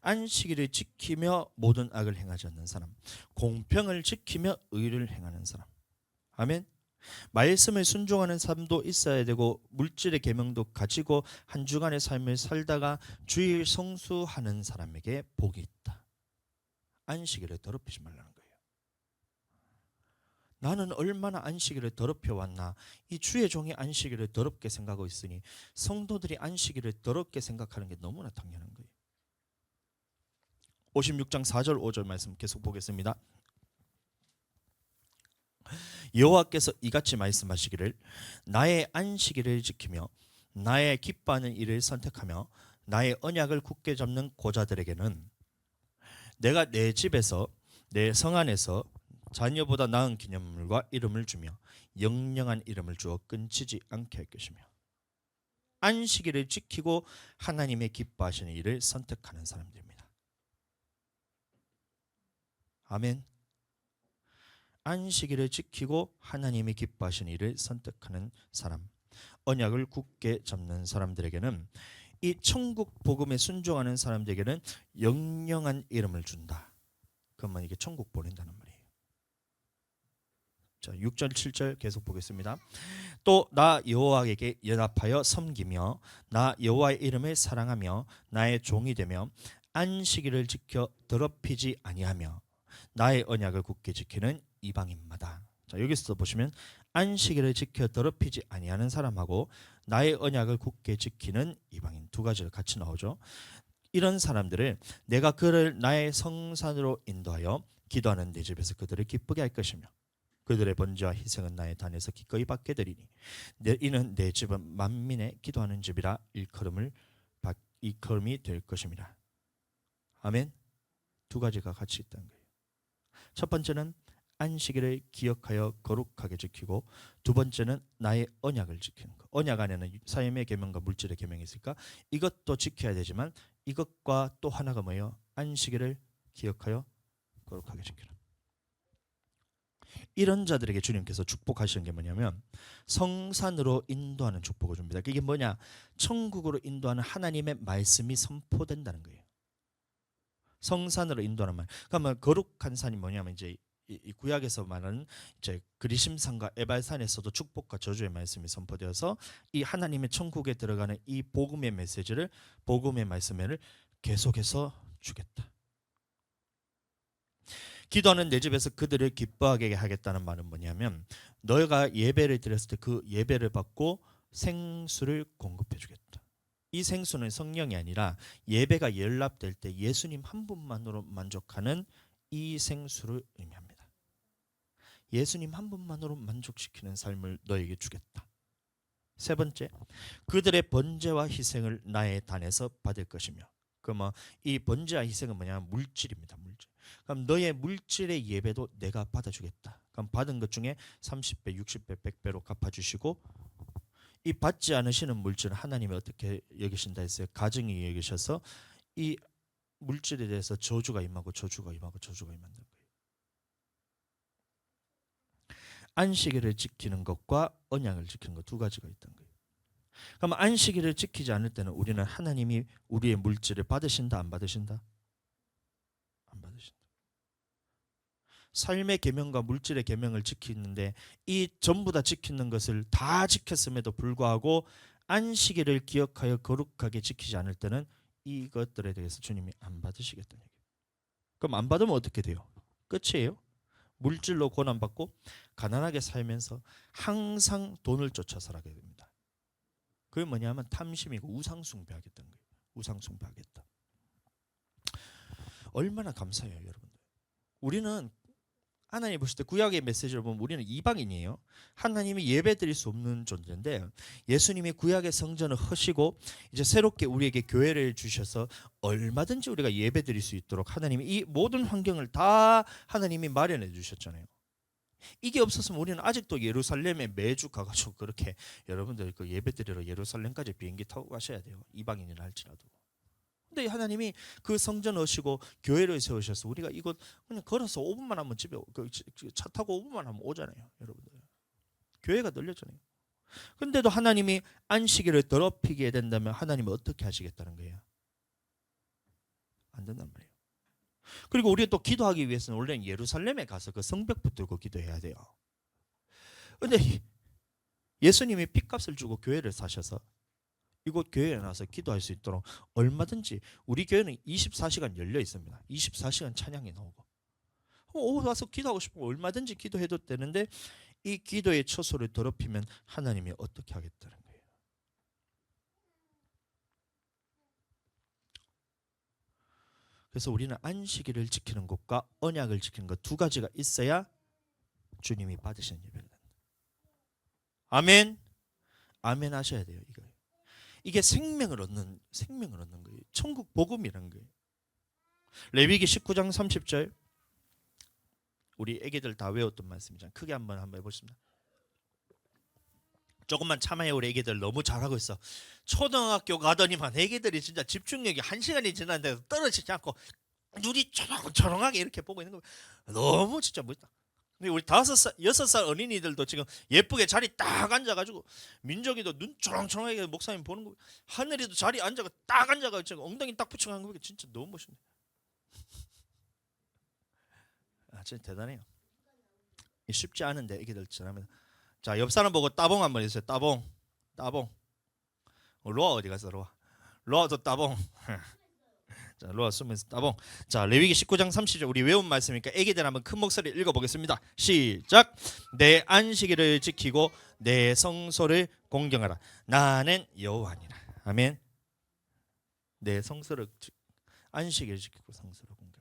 안식일을 지키며 모든 악을 행하지 않는 사람, 공평을 지키며 의를 행하는 사람. 아멘. 말씀을 순종하는 삶도 있어야 되고 물질의 계명도 가지고 한 주간의 삶을 살다가 주일 성수하는 사람에게 복이 있다. 안식일을 더럽히지 말라는 거예요. 나는 얼마나 안식일을 더럽혀 왔나. 이 주의 종이 안식일을 더럽게 생각하고 있으니 성도들이 안식일을 더럽게 생각하는 게 너무나 당연한 거예요. 56장 4절 5절 말씀 계속 보겠습니다. 여호와께서 이같이 말씀하시기를 나의 안식일을 지키며 나의 기뻐하는 일을 선택하며 나의 언약을 굳게 잡는 고자들에게는 내가 내 집에서 내 성 안에서 자녀보다 나은 기념물과 이름을 주며 영영한 이름을 주어 끊치지 않게 할 것이며. 안식일을 지키고 하나님의 기뻐하시는 일을 선택하는 사람들입니다. 아멘. 안식일을 지키고 하나님이 기뻐하시는 일을 선택하는 사람, 언약을 굳게 잡는 사람들에게는, 이 천국 복음에 순종하는 사람들에게는 영영한 이름을 준다. 그러면 이게 천국 보낸다는 말이에요. 자, 6절 7절 계속 보겠습니다. 또 나 여호와에게 연합하여 섬기며 나 여호와의 이름을 사랑하며 나의 종이 되며 안식일을 지켜 더럽히지 아니하며 나의 언약을 굳게 지키는 이방인마다. 자, 여기서 보시면 안식일을 지켜 더럽히지 아니하는 사람하고 나의 언약을 굳게 지키는 이방인 두 가지가 같이 나오죠. 이런 사람들을 내가 그를 나의 성산으로 인도하여 기도하는 내 집에서 그들을 기쁘게 할 것이며 그들의 번제와 희생은 나의 단에서 기꺼이 받게 되리니 이는 내 집은 만민의 기도하는 집이라 일컬음이 될 것입니다. 아멘. 두 가지가 같이 있다는 거예요. 첫 번째는 안식일을 기억하여 거룩하게 지키고, 두 번째는 나의 언약을 지키는 것. 언약 안에는 삶의 계명과 물질의 계명이 있으니까 이것도 지켜야 되지만 이것과 또 하나가 뭐예요? 안식일을 기억하여 거룩하게 지키는. 이런 자들에게 주님께서 축복하시는 게 뭐냐면 성산으로 인도하는 축복을 줍니다. 이게 뭐냐? 천국으로 인도하는 하나님의 말씀이 선포된다는 거예요. 성산으로 인도하는 말. 그러면 거룩한 산이 뭐냐면 이제 이 구약에서 말하는 이제 그리심산과 에발산에서도 축복과 저주의 말씀이 선포되어서 이 하나님의 천국에 들어가는 이 복음의 메시지를, 복음의 말씀을 계속해서 주겠다. 기도하는 내 집에서 그들을 기뻐하게 하겠다는 말은 뭐냐면 너희가 예배를 드렸을 때 그 예배를 받고 생수를 공급해 주겠다. 이 생수는 성령이 아니라 예배가 연락될 때 예수님 한 분만으로 만족하는 이 생수를 의미합니다. 예수님 한 분만으로 만족시키는 삶을 너에게 주겠다. 세 번째, 그들의 번제와 희생을 나의 단에서 받을 것이며. 그러면 이 번제와 희생은 뭐냐면 물질입니다. 물질. 그럼 너의 물질의 예배도 내가 받아주겠다. 그럼 받은 것 중에 30배, 60배, 100배로 갚아주시고, 이 받지 않으시는 물질은 하나님이 어떻게 여기신다 했어요? 가증히 여기셔서 이 물질에 대해서 저주가 임하고 저주가 임하고 저주가 임한다는 거예요. 안식일을 지키는 것과 언약을 지키는 것 두 가지가 있다는 거예요. 그럼 안식일을 지키지 않을 때는 우리는 하나님이 우리의 물질을 받으신다, 안 받으신다? 안 받으신다. 삶의 계명과 물질의 계명을 지키는데 이 전부 다 지키는 것을 다 지켰음에도 불구하고 안식일을 기억하여 거룩하게 지키지 않을 때는 이것들에 대해서 주님이 안 받으시겠다는 얘기예요. 그럼 안 받으면 어떻게 돼요? 끝이에요. 물질로 고난받고 가난하게 살면서 항상 돈을 쫓아 살아가게 됩니다. 그게 뭐냐면 탐심이고 우상숭배하겠다는 거예요. 우상숭배하겠다. 얼마나 감사해요, 여러분들. 우리는 하나님 보실 때 구약의 메시지를 보면 우리는 이방인이에요. 하나님이 예배드릴 수 없는 존재인데 예수님이 구약의 성전을 허시고 이제 새롭게 우리에게 교회를 주셔서 얼마든지 우리가 예배드릴 수 있도록 하나님이 이 모든 환경을 다 하나님이 마련해 주셨잖아요. 이게 없었으면 우리는 아직도 예루살렘에 매주 가가지고 그렇게 여러분들 그 예배드리러 예루살렘까지 비행기 타고 가셔야 돼요. 이방인이라 할지라도. 근데 하나님이 그 성전 오시고 교회를 세우셔서 우리가 이곳 그냥 걸어서 5분만 하면 집에 차 타고 5분만 하면 오잖아요, 여러분들. 교회가 널렸잖아요. 근데도 하나님이 안식일을 더럽히게 된다면 하나님은 어떻게 하시겠다는 거예요? 안 된단 말이에요. 그리고 우리가 또 기도하기 위해서는 원래는 예루살렘에 가서 그 성벽 붙들고 기도해야 돼요. 근데 예수님이 핏값을 주고 교회를 사셔서 이곳 교회에 나와서 기도할 수 있도록 얼마든지 우리 교회는 24시간 열려 있습니다. 24시간 찬양이 나오고 오후 와서 기도하고 싶으면 얼마든지 기도해도 되는데 이 기도의 처소를 더럽히면 하나님이 어떻게 하겠다는 거예요. 그래서 우리는 안식일을 지키는 것과 언약을 지키는 것 두 가지가 있어야 주님이 받으시는 예배를 한다. 아멘. 아멘 하셔야 돼요. 이게 생명을 얻는 거예요. 천국 복음이라는 거예요. 레위기 19장 30절 우리 애기들 다 외웠던 말씀이잖아요. 크게 한번 해보겠습니다. 조금만 참아요. 우리 애기들 너무 잘하고 있어. 초등학교 가더니만 애기들이 진짜 집중력이 1시간이 지났는데 떨어지지 않고 눈이 초롱초롱하게 이렇게 보고 있는 거예요. 너무 진짜 멋있다. 근데 우리 5살, 6살 어린이들도 지금 예쁘게 자리 딱 앉아가지고 민정이도 눈 초롱초롱하게 목사님 보는 거, 하늘이도 자리 앉아가 딱 앉아가지고 엉덩이 딱 붙여가는 거 진짜 너무 멋있네. 아, 진짜 대단해요. 쉽지 않은데 애기들 잘하면. 자, 옆 사람 보고 따봉 한번 해주세요. 따봉. 로아 어디 갔어? 로아도 따봉. 자, 로아 숨에서 따봉. 자, 레위기 19장 30절 우리 외운 말씀이니까 애기들 한번 큰 목소리로 읽어보겠습니다. 시작. 내 안식일을 지키고 내 성소를 공경하라. 나는 여호와니라. 아멘. 내 성소를 안식일을 지키고 성소를 공경하라.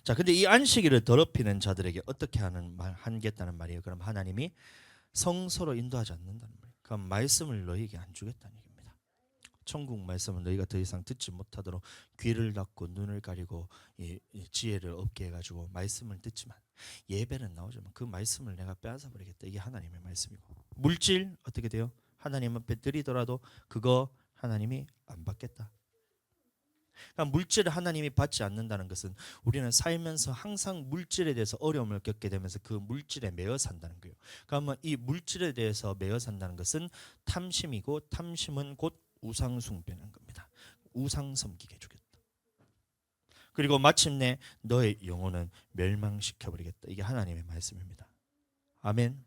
자, 근데 이 안식일을 더럽히는 자들에게 어떻게 하겠다는 말이에요. 그럼 하나님이 성소로 인도하지 않는다는 말이에요. 그럼 말씀을 너희에게 안 주겠다는 얘기입니다. 천국 말씀은 너희가 더 이상 듣지 못하도록 귀를 닫고 눈을 가리고 지혜를 없게 해가지고 말씀을 듣지만 예배는 나오지만 그 말씀을 내가 빼앗아 버리겠다. 이게 하나님의 말씀이고, 물질 어떻게 돼요? 하나님 앞에 드리더라도 그거 하나님이 안 받겠다. 그러니까 물질을 하나님이 받지 않는다는 것은 우리는 살면서 항상 물질에 대해서 어려움을 겪게 되면서 그 물질에 매여 산다는 거예요. 그러면 이 물질에 대해서 매여 산다는 것은 탐심이고, 탐심은 곧 우상 숭배하는 겁니다. 우상 섬기게 해주겠다. 그리고 마침내 너의 영혼은 멸망시켜버리겠다. 이게 하나님의 말씀입니다. 아멘.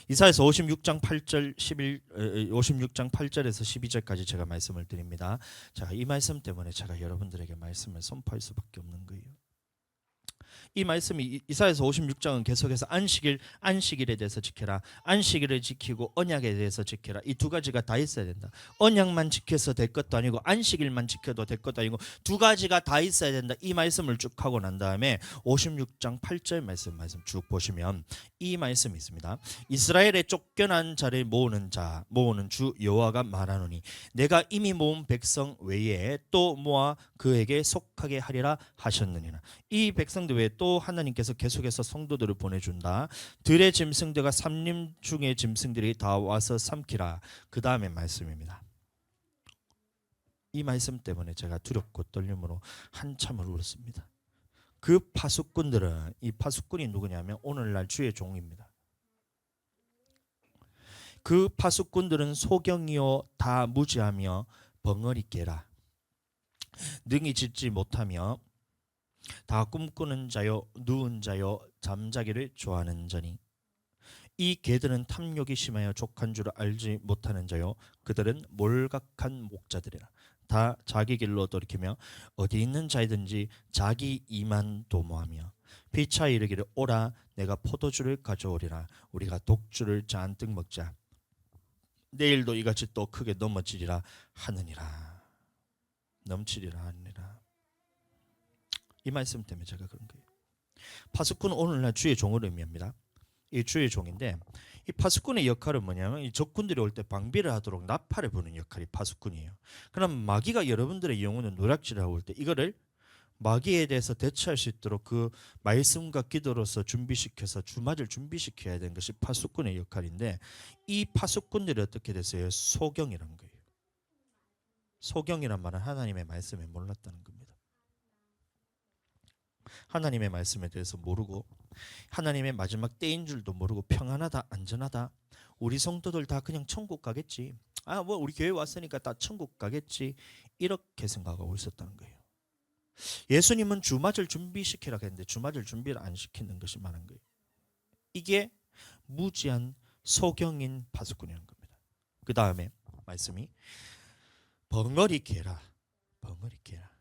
이사야서 56장 8절 56장 8절에서 12절까지 제가 말씀을 드립니다. 자, 이 말씀 때문에 제가 여러분들에게 말씀을 선포할 수밖에 없는 거예요. 이 말씀이 이사야서 56장은 계속해서 안식일에 대해서 지켜라. 안식일을 지키고 언약에 대해서 지켜라. 이 두 가지가 다 있어야 된다. 언약만 지켜서 될 것도 아니고 안식일만 지켜도 될 것도 아니고 두 가지가 다 있어야 된다. 이 말씀을 쭉 하고 난 다음에 56장 8절 말씀 쭉 보시면 이 말씀이 있습니다. 이스라엘의 쫓겨난 자를 모으는 주 여호와가 말하노니 내가 이미 모은 백성 외에 또 모아 그에게 속하게 하리라 하셨느니라. 이 백성들 외에 또 하나님께서 계속해서 성도들을 보내준다. 들의 짐승들과 삼림 중의 짐승들이 다 와서 삼키라. 그 다음에 말씀입니다. 이 말씀 때문에 제가 두렵고 떨림으로 한참을 울었습니다. 그 파수꾼들은, 이 파수꾼이 누구냐면 오늘날 주의 종입니다. 그 파수꾼들은 소경이요 다 무지하며 벙어리 깨라. 능히 짓지 못하며 다 꿈꾸는 자요 누운 자요 잠자기를 좋아하는 자니 이 개들은 탐욕이 심하여 족한 줄을 알지 못하는 자요 그들은 몰각한 목자들이라. 다 자기 길로 돌이키며 어디 있는 자이든지 자기 이만 도모하며 피차 이르기를 오라 내가 포도주를 가져오리라. 우리가 독주를 잔뜩 먹자. 내일도 이같이 또 크게 넘어지리라 하느니라. 넘치리라 하느니라. 이 말씀 때문에 제가 그런 거예요. 파수꾼은 오늘날 주의 종을 의미합니다. 이 주의 종인데 이 파수꾼의 역할은 뭐냐면 이 적군들이 올 때 방비를 하도록 나팔을 부는 역할이 파수꾼이에요. 그럼 마귀가 여러분들의 영혼을 노략질하고 올 때 이거를 마귀에 대해서 대처할 수 있도록 그 말씀과 기도로서 준비시켜서 주맞을 준비시켜야 되는 것이 파수꾼의 역할인데 이 파수꾼들이 어떻게 됐어요? 소경이라는 거예요. 소경이란 말은 하나님의 말씀에 몰랐다는 겁니다. 하나님의 말씀에 대해서 모르고 하나님의 마지막 때인 줄도 모르고 평안하다, 안전하다, 우리 성도들 다 그냥 천국 가겠지, 뭐 우리 교회 왔으니까 다 천국 가겠지, 이렇게 생각하고 있었다는 거예요. 예수님은 주맞을 준비시키라 했는데 주맞을 준비를 안 시키는 것이 많은 거예요. 이게 무지한 소경인 파수꾼이라는 겁니다. 그 다음에 말씀이 벙어리 개라, 벙어리 개라,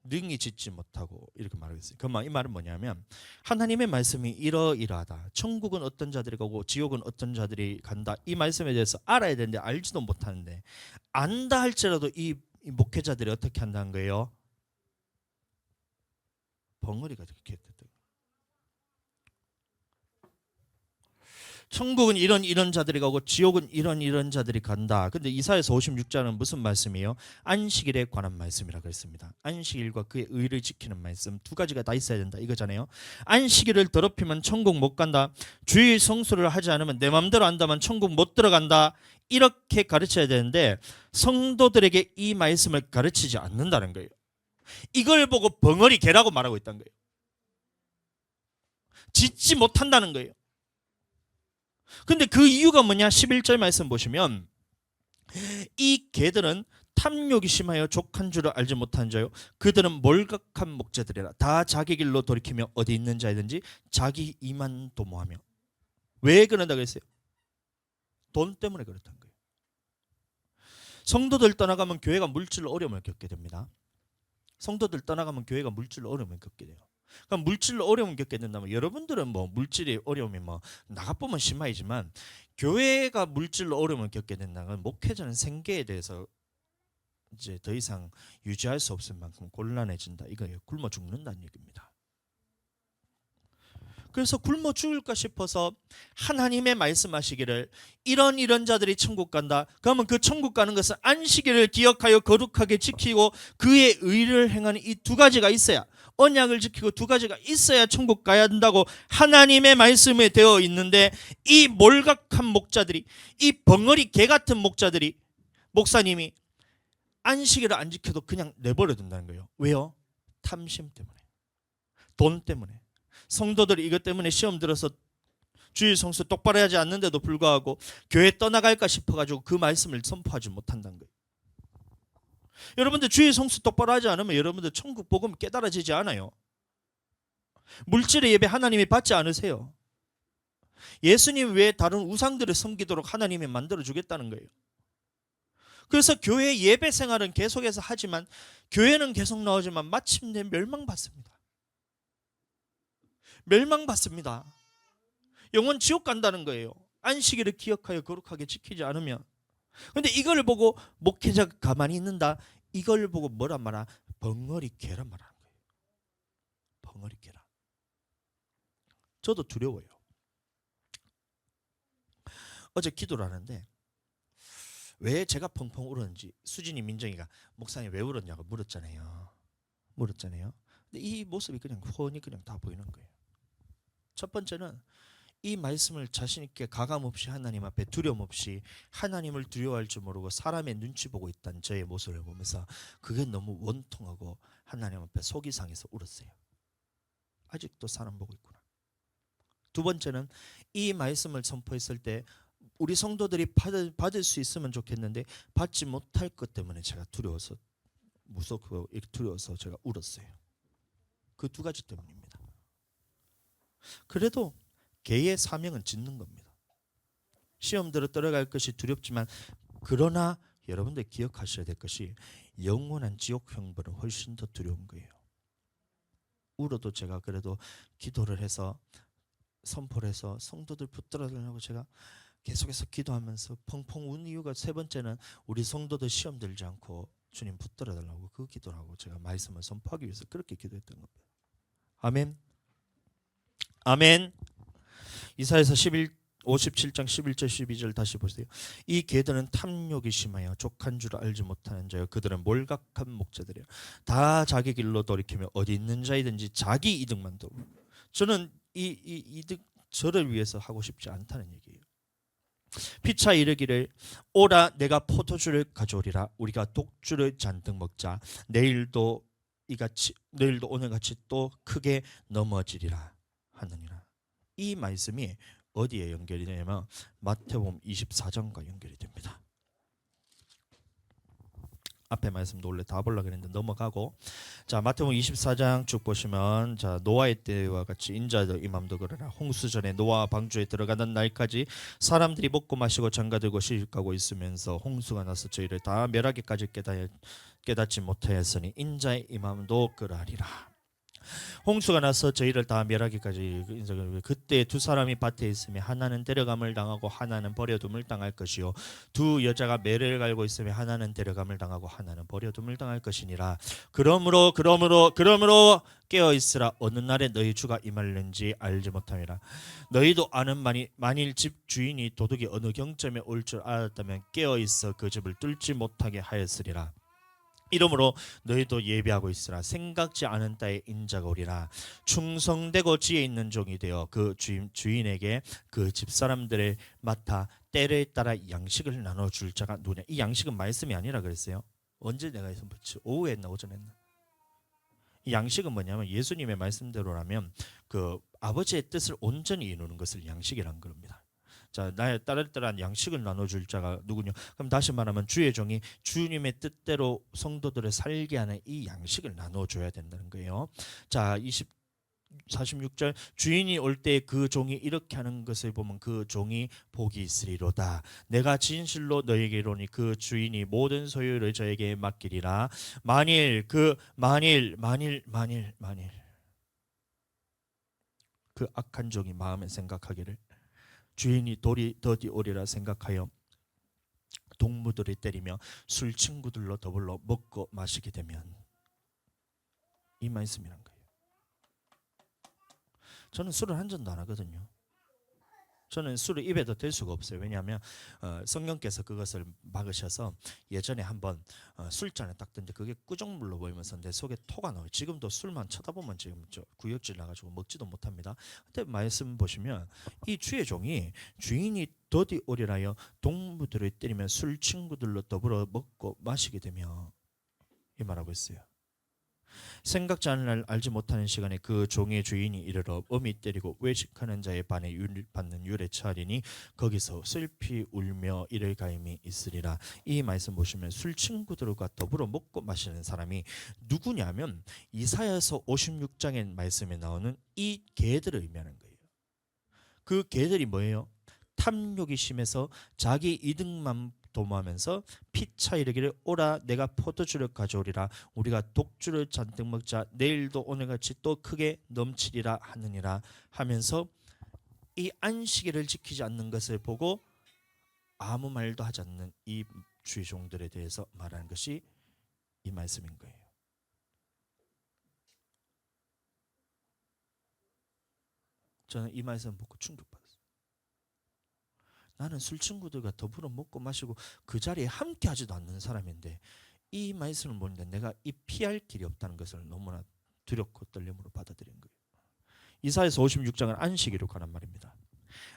능히 짓지 못하고, 이렇게 말하겠어요. 이 말은 뭐냐면 하나님의 말씀이 이러이러하다, 천국은 어떤 자들이 가고 지옥은 어떤 자들이 간다, 이 말씀에 대해서 알아야 되는데 알지도 못하는데, 안다 할지라도 이 목회자들이 어떻게 한다는 거예요? 벙어리가 그렇게 했다. 천국은 이런 자들이 가고 지옥은 이런 자들이 간다. 근데 이사야서 56장은 무슨 말씀이에요? 안식일에 관한 말씀이라고 그랬습니다. 안식일과 그의 의를 지키는 말씀 두 가지가 다 있어야 된다 이거잖아요. 안식일을 더럽히면 천국 못 간다. 주일 성수를 하지 않으면 내 마음대로 한다면 천국 못 들어간다. 이렇게 가르쳐야 되는데 성도들에게 이 말씀을 가르치지 않는다는 거예요. 이걸 보고 벙어리 개라고 말하고 있다는 거예요. 짓지 못한다는 거예요. 근데 그 이유가 뭐냐? 11절 말씀 보시면 이 개들은 탐욕이 심하여 족한 줄을 알지 못한 자요, 그들은 몰각한 목자들이라. 다 자기 길로 돌이키며 어디 있는 자이든지 자기 이만 도모하며. 왜 그런다 그랬어요? 돈 때문에 그렇다는 거예요. 성도들 떠나가면 교회가 물질로 어려움을 겪게 됩니다. 성도들 떠나가면 교회가 물질로 어려움을 겪게 돼요. 그럼 물질로 어려움을 겪게 된다면 여러분들은 뭐 물질의 어려움이 뭐 나가보면 심하지만 교회가 물질로 어려움을 겪게 된다면 목회자는 생계에 대해서 이제 더 이상 유지할 수 없을 만큼 곤란해진다 이거예요. 굶어 죽는다는 얘기입니다. 그래서 굶어 죽을까 싶어서 하나님의 말씀하시기를 이런 자들이 천국 간다. 그러면 그 천국 가는 것은 안식일을 기억하여 거룩하게 지키고 그의 의를 행하는 이 두 가지가 있어야, 언약을 지키고 두 가지가 있어야 천국 가야 한다고 하나님의 말씀에 되어 있는데, 이 몰각한 목자들이, 이 벙어리 개 같은 목자들이, 목사님이 안식일을 안 지켜도 그냥 내버려 둔다는 거예요. 왜요? 탐심 때문에, 돈 때문에. 성도들이 이것 때문에 시험 들어서 주일 성수 똑바로 하지 않는데도 불구하고 교회 떠나갈까 싶어가지고 그 말씀을 선포하지 못한다는 거예요. 여러분들 주일 성수 똑바로 하지 않으면 여러분들 천국 복음 깨달아지지 않아요. 물질의 예배 하나님이 받지 않으세요. 예수님 외에 다른 우상들을 섬기도록 하나님이 만들어주겠다는 거예요. 그래서 교회 예배 생활은 계속해서 하지만, 교회는 계속 나오지만 마침내 멸망받습니다. 멸망받습니다. 영원 지옥 간다는 거예요. 안식일을 기억하여 거룩하게 지키지 않으면. 그런데 이걸 보고 목회자가 가만히 있는다, 이걸 보고 뭐라 말하? 벙어리 개라 말하는 거예요. 벙어리 개라. 저도 두려워요. 어제 기도를 하는데 왜 제가 펑펑 울었는지 수진이, 민정이가 목사님 왜 울었냐고 물었잖아요. 근데 이 모습이 그냥 훤히 그냥 다 보이는 거예요. 첫 번째는 이 말씀을 자신 있게 가감 없이 하나님 앞에 두려움 없이 하나님을 두려워할 줄 모르고 사람의 눈치 보고 있다는 저의 모습을 보면서 그게 너무 원통하고 하나님 앞에 속이 상해서 울었어요. 아직도 사람 보고 있구나. 두 번째는 이 말씀을 선포했을 때 우리 성도들이 받을 수 있으면 좋겠는데 받지 못할 것 때문에 제가 두려워서, 무섭고 두려워서 제가 울었어요. 그 두 가지 때문입니다. 그래도 개의 사명은 짓는 겁니다. 시험 들어 떨어갈 것이 두렵지만, 그러나 여러분들 기억하셔야 될 것이 영원한 지옥 형벌은 훨씬 더 두려운 거예요. 울어도 제가 그래도 기도를 해서 선포를 해서 성도들 붙들어달라고 제가 계속해서 기도하면서 펑펑 운 이유가, 세 번째는 우리 성도들 시험 들지 않고 주님 붙들어달라고 그 기도를 하고 제가 말씀을 선포하기 위해서 그렇게 기도했던 겁니다. 아멘. 아멘. 이사야서 57장 11절 12절 다시 보세요. 이 개들은 탐욕이 심하여 족한 줄 알지 못하는 자요, 그들은 몰각한 목자들이요, 다 자기 길로 돌이키며 어디 있는 자이든지 자기 이득만 도모. 저는 이 이득 저를 위해서 하고 싶지 않다는 얘기예요. 피차 이르기를 오라 내가 포도주를 가져오리라 우리가 독주를 잔뜩 먹자 내일도 오늘같이 또 크게 넘어지리라 하느니라. 이 말씀이 어디에 연결이 되냐면 마태복음 24장과 연결이 됩니다. 앞에 말씀도 원래 다 보려고 했는데 넘어가고, 자 마태복음 24장 쭉 보시면, 자 노아의 때와 같이 인자도 임함도 그러나 홍수전에 노아 방주에 들어가는 날까지 사람들이 먹고 마시고 장가들고 시집가고 있으면서 홍수가 나서 저희를 다 멸하기까지 깨닫지 못하였으니 인자의 임함도 그러하리라. 홍수가 나서 저희를 다 멸하기까지, 그때 두 사람이 밭에 있으며 하나는 데려감을 당하고 하나는 버려둠을 당할 것이요 두 여자가 매를 갈고 있으며 하나는 데려감을 당하고 하나는 버려둠을 당할 것이니라. 그러므로 깨어 있으라. 어느 날에 너희 주가 임할는지 알지 못함이라. 너희도 아는 만일 집 주인이 도둑이 어느 경점에 올 줄 알았다면 깨어 있어 그 집을 뚫지 못하게 하였으리라. 이러므로 너희도 예비하고 있으라. 생각지 않은 때에 인자가 오리라. 충성되고 지혜 있는 종이 되어 그 주인에게 그 집사람들을 맡아 때를 따라 양식을 나눠줄 자가 누구냐. 이 양식은 말씀이 아니라 그랬어요. 언제 내가 했으면 오후에 했나 오전에 했나. 이 양식은 뭐냐면 예수님의 말씀대로라면 그 아버지의 뜻을 온전히 이루는 것을 양식이란 겁니다. 자, 나의 따르따란 양식을 나눠줄 자가 누구냐? 그럼 다시 말하면 주의 종이 주님의 뜻대로 성도들을 살게 하는 이 양식을 나눠줘야 된다는 거예요. 자, 46절 주인이 올 때 그 종이 이렇게 하는 것을 보면 그 종이 복이 있으리로다. 내가 진실로 너에게 이르노니 그 주인이 모든 소유를 저에게 맡기리라. 만일 그 악한 종이 마음에 생각하기를 주인이 더디 오리라 생각하여 동무들을 때리며 술 친구들로 더불어 먹고 마시게 되면, 이 말씀이란 거예요. 저는 술을 한 잔도 안 하거든요. 저는 술을 입에도 댈 수가 없어요. 왜냐하면 성령께서 그것을 막으셔서 예전에 한번 술잔을 딱 던데 그게 꾸정물로 보이면서 내 속에 토가 나와요. 지금도 술만 쳐다보면 지금 구역질 나가지고 먹지도 못합니다. 근데 말씀 보시면 이 주의 종이 주인이 더디 오리라여 동무들을 때리면 술 친구들로 더불어 먹고 마시게 되며, 이 말하고 있어요. 생각지 않은 날 알지 못하는 시간에 그 종의 주인이 이르러 엄히 때리고 외식하는 자의 반에 받는 율에 처하리니 거기서 슬피 울며 이를 가임이 있으리라. 이 말씀 보시면 술 친구들과 더불어 먹고 마시는 사람이 누구냐면 이사야서 56장의 말씀에 나오는 이 개들을 의미하는 거예요. 그 개들이 뭐예요? 탐욕이 심해서 자기 이득만 도모하면서 피차 이르기를 오라 내가 포도주를 가져오리라 우리가 독주를 잔뜩 먹자 내일도 오늘같이 또 크게 넘치리라 하느니라 하면서 이 안식일을 지키지 않는 것을 보고 아무 말도 하지 않는 이 주의 종들에 대해서 말하는 것이 이 말씀인 거예요. 저는 이 말씀 보고 충격받았어요. 나는 술 친구들과 더불어 먹고 마시고 그 자리에 함께 하지도 않는 사람인데 이 말씀을 보는데 내가 이 피할 길이 없다는 것을 너무나 두렵고 떨림으로 받아들인 거예요. 이사야서 56장은 안식일에 관한 말입니다.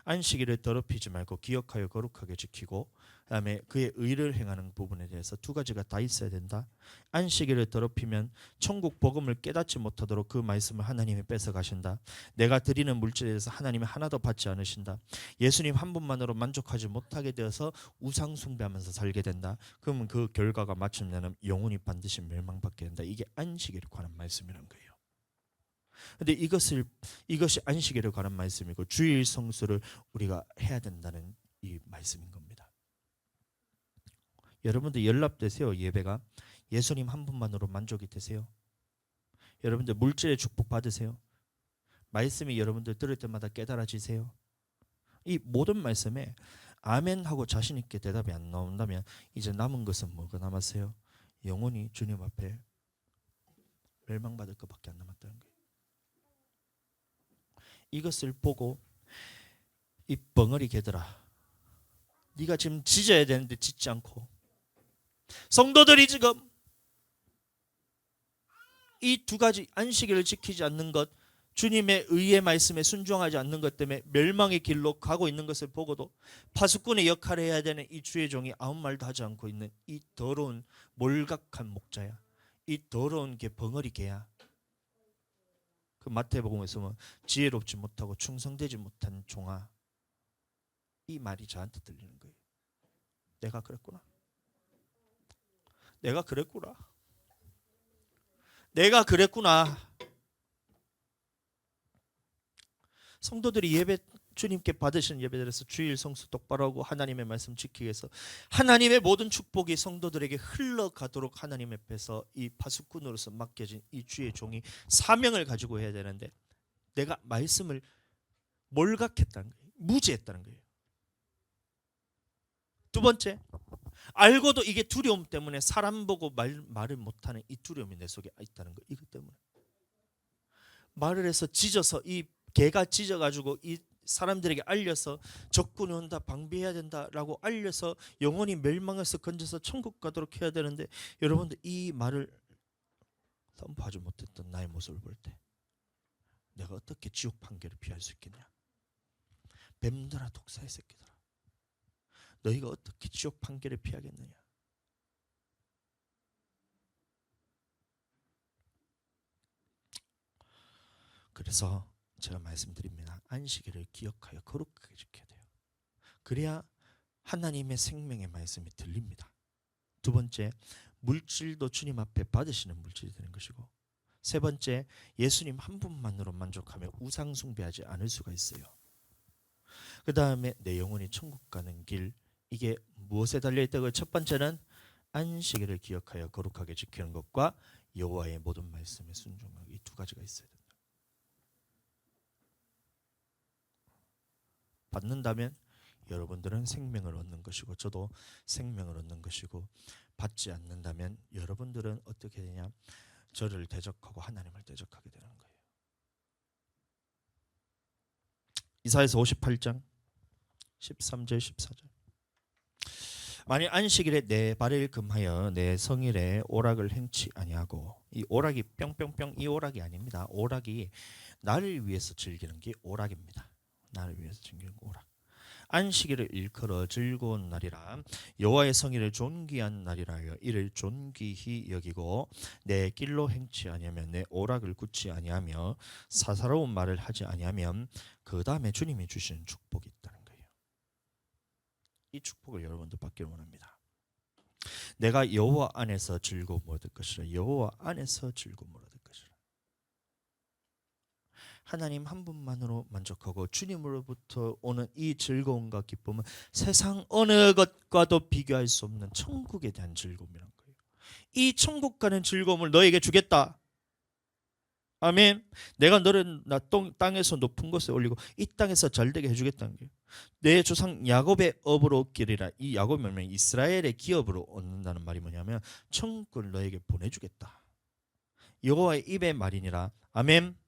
안식일을 더럽히지 말고 기억하여 거룩하게 지키고, 그다음에 그의 의를 행하는 부분에 대해서 두 가지가 다 있어야 된다. 안식일을 더럽히면 천국 복음을 깨닫지 못하도록 그 말씀을 하나님이 뺏어가신다. 내가 드리는 물질에 대해서 하나님이 하나도 받지 않으신다. 예수님 한 분만으로 만족하지 못하게 되어서 우상 숭배하면서 살게 된다. 그러면 그 결과가 마침내는 영혼이 반드시 멸망받게 된다. 이게 안식일에 관한 말씀이란 거예요. 근데 이것이 안식일에 관한 말씀이고 주일 성수를 우리가 해야 된다는 이 말씀인 겁니다. 여러분들 연락되세요. 예배가 예수님 한 분만으로 만족이 되세요? 여러분들 물질의 축복 받으세요? 말씀이 여러분들 들을 때마다 깨달아지세요? 이 모든 말씀에 아멘 하고 자신 있게 대답이 안 나온다면 이제 남은 것은 뭐가 남았어요? 영혼이 주님 앞에 멸망받을 것밖에 안 남았다는 거예요. 이것을 보고 이 벙어리 개들아, 네가 지금 짖어야 되는데 짖지 않고, 성도들이 지금 이 두 가지 안식일을 지키지 않는 것, 주님의 의의 말씀에 순종하지 않는 것 때문에 멸망의 길로 가고 있는 것을 보고도 파수꾼의 역할을 해야 되는 이 주의 종이 아무 말도 하지 않고 있는 이 더러운 몰각한 목자야. 이 더러운 게 벙어리 개야. 그 마태복음에서 뭐 지혜롭지 못하고 충성되지 못한 종아, 이 말이 저한테 들리는 거예요. 내가 그랬구나. 내가 그랬구나. 내가 그랬구나. 성도들이 예배, 주님께 받으신 예배드려서 주일 성수 똑바로 하고 하나님의 말씀 지키기 위해서 하나님의 모든 축복이 성도들에게 흘러가도록 하나님 앞에서 이 파수꾼으로서 맡겨진 이 주의 종이 사명을 가지고 해야 되는데, 내가 말씀을 몰각했다는 거예요. 무지했다는 거예요. 두 번째, 알고도 이게 두려움 때문에 사람 보고 말을 못하는 이 두려움이 내 속에 있다는 거. 이것 때문에 말을 해서 짖어서, 이 개가 짖어가지고 이 사람들에게 알려서 적군이 온다, 방비해야 된다라고 알려서 영혼이 멸망해서 건져서 천국 가도록 해야 되는데, 여러분들 이 말을 선포하지 못했던 나의 모습을 볼 때 내가 어떻게 지옥 판결을 피할 수 있겠냐. 뱀들아 독사의 새끼들아, 너희가 어떻게 지옥 판결을 피하겠느냐. 그래서 제가 말씀드립니다. 안식일을 기억하여 거룩하게 지켜야 돼요. 그래야 하나님의 생명의 말씀이 들립니다. 두 번째, 물질도 주님 앞에 받으시는 물질이 되는 것이고, 세 번째, 예수님 한 분만으로 만족하며 우상 숭배하지 않을 수가 있어요. 그 다음에 내 영혼이 천국 가는 길, 이게 무엇에 달려있다고요? 첫 번째는 안식일을 기억하여 거룩하게 지키는 것과 여호와의 모든 말씀에 순종하기, 이 두 가지가 있어야 된다. 받는다면 여러분들은 생명을 얻는 것이고 저도 생명을 얻는 것이고, 받지 않는다면 여러분들은 어떻게 되냐? 저를 대적하고 하나님을 대적하게 되는 거예요. 이사야서 58장 13절 14절. 만일 안식일에 내 발을 금하여 내 성일에 오락을 행치 아니하고, 이 오락이 뿅뿅뿅 이 오락이 아닙니다. 오락이 나를 위해서 즐기는 게 오락입니다. 나를 위해서 즐기는 오락. 안식일을 일컬어 즐거운 날이라 여호와의 성일을 존귀한 날이라 하여 이를 존귀히 여기고 내 길로 행치 아니하면 내 오락을 굳지 아니하며 사사로운 말을 하지 아니하면 그 다음에 주님이 주시는 축복이 있다는 거예요. 이 축복을 여러분도 받기를 원합니다. 내가 여호와 안에서 즐거움을 얻을 것이라. 여호와 안에서 즐거움을 얻을 것이라. 하나님 한 분만으로 만족하고 주님으로부터 오는 이 즐거움과 기쁨은 세상 어느 것과도 비교할 수 없는 천국에 대한 즐거움이란 거예요. 이 천국 가는 즐거움을 너에게 주겠다. 아멘. 내가 너를 땅에서 높은 곳에 올리고 이 땅에서 잘되게 해주겠다는 거예요. 내 조상 야곱의 업으로 얻기리라. 이 야곱이 뭐냐면 이스라엘의 기업으로 얻는다는 말이 뭐냐면 천국을 너에게 보내주겠다. 여호와의 입의 말이니라. 아멘.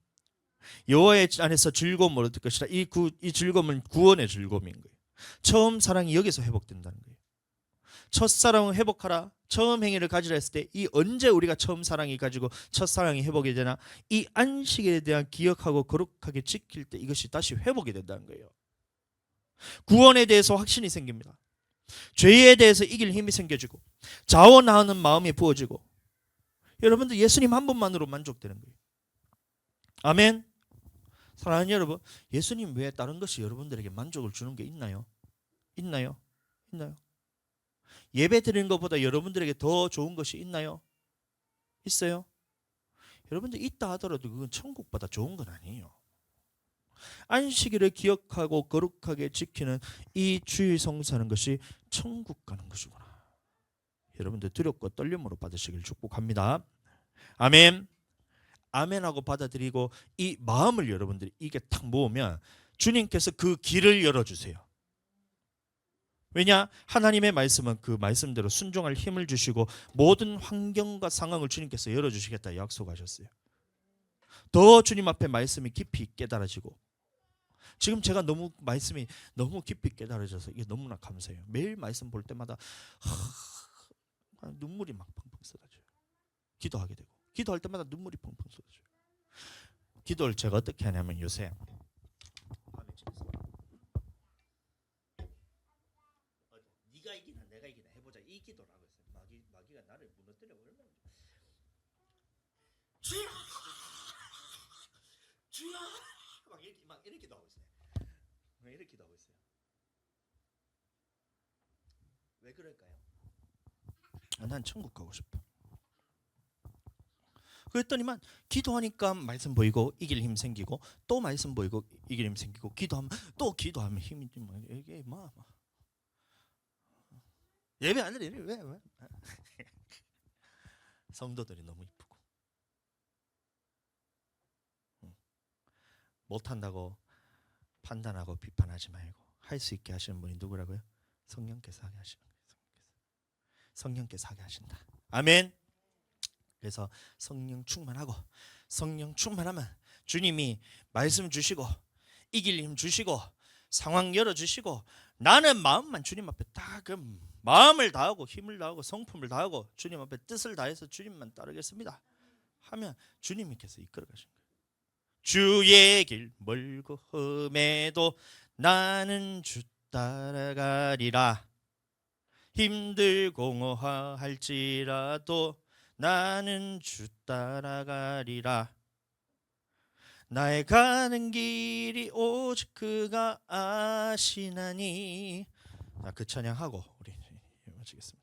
여호와의 안에서 즐거움을 얻을 것이라. 이 즐거움은 구원의 즐거움인 거예요. 처음 사랑이 여기서 회복된다는 거예요. 첫사랑을 회복하라. 처음 행위를 가지라 했을 때 이 언제 우리가 처음 사랑이 가지고 첫사랑이 회복이 되나? 이 안식에 대한 기억하고 거룩하게 지킬 때 이것이 다시 회복이 된다는 거예요. 구원에 대해서 확신이 생깁니다. 죄에 대해서 이길 힘이 생겨지고 자원하는 마음이 부어지고, 여러분들 예수님 한 분만으로 만족되는 거예요. 아멘. 사랑하는 여러분, 예수님 외에 다른 것이 여러분들에게 만족을 주는 게 있나요? 있나요? 있나요? 예배 드리는 것보다 여러분들에게 더 좋은 것이 있나요? 있어요? 여러분들 있다 하더라도 그건 천국보다 좋은 건 아니에요. 안식일을 기억하고 거룩하게 지키는 이 주일 성수하는 것이 천국 가는 것이구나. 여러분들 두렵고 떨림으로 받으시길 축복합니다. 아멘. 아멘하고 받아들이고 이 마음을 여러분들이 이게 탁 모으면 주님께서 그 길을 열어주세요. 왜냐? 하나님의 말씀은 그 말씀대로 순종할 힘을 주시고 모든 환경과 상황을 주님께서 열어주시겠다 약속하셨어요. 더 주님 앞에 말씀이 깊이 깨달아지고, 지금 제가 말씀이 너무 깊이 깨달아져서 이게 너무나 감사해요. 매일 말씀 볼 때마다 눈물이 막 펑펑 쏟아져요. 기도하게 되고 기도할 때마다 눈물이 펑펑 쏟아져요. 기도를 제가 어떻게 하냐면 요새 네가 이기나 내가 이기나 해보자 이 기도라고 했어요. 마귀가 나를 무너뜨려 버리면 주여 주여 막 이렇게 기도하고 있어요. 이렇게 기도하고 있어요. 왜 그럴까요? 난 천국 가고 싶어. 그랬더니만 기도하니까 말씀 보이고 이길 힘 생기고 또 말씀 보이고 이길 힘 생기고 기도하면 또 기도하면 힘이 이게 뭐 예배 안 해. 왜? 성도들이 너무 이쁘고 못한다고 판단하고 비판하지 말고 할 수 있게 하시는 분이 누구라고요? 성령께서 하게 하시는 거예요. 성령께서 하게 하신다. 아멘. 그래서 성령 충만하고 성령 충만하면 주님이 말씀 주시고 이길 힘 주시고 상황 열어주시고 나는 마음만 주님 앞에 딱 마음을 다하고 힘을 다하고 성품을 다하고 주님 앞에 뜻을 다해서 주님만 따르겠습니다 하면 주님께서 이끌어 가시는 거예요. 주의 길 멀고 험해도 나는 주 따라가리라. 힘들고 공허할지라도 나는 주 따라가리라. 나의 가는 길이 오직 그가 아시나니. 그 찬양하고 우리 마치겠습니다.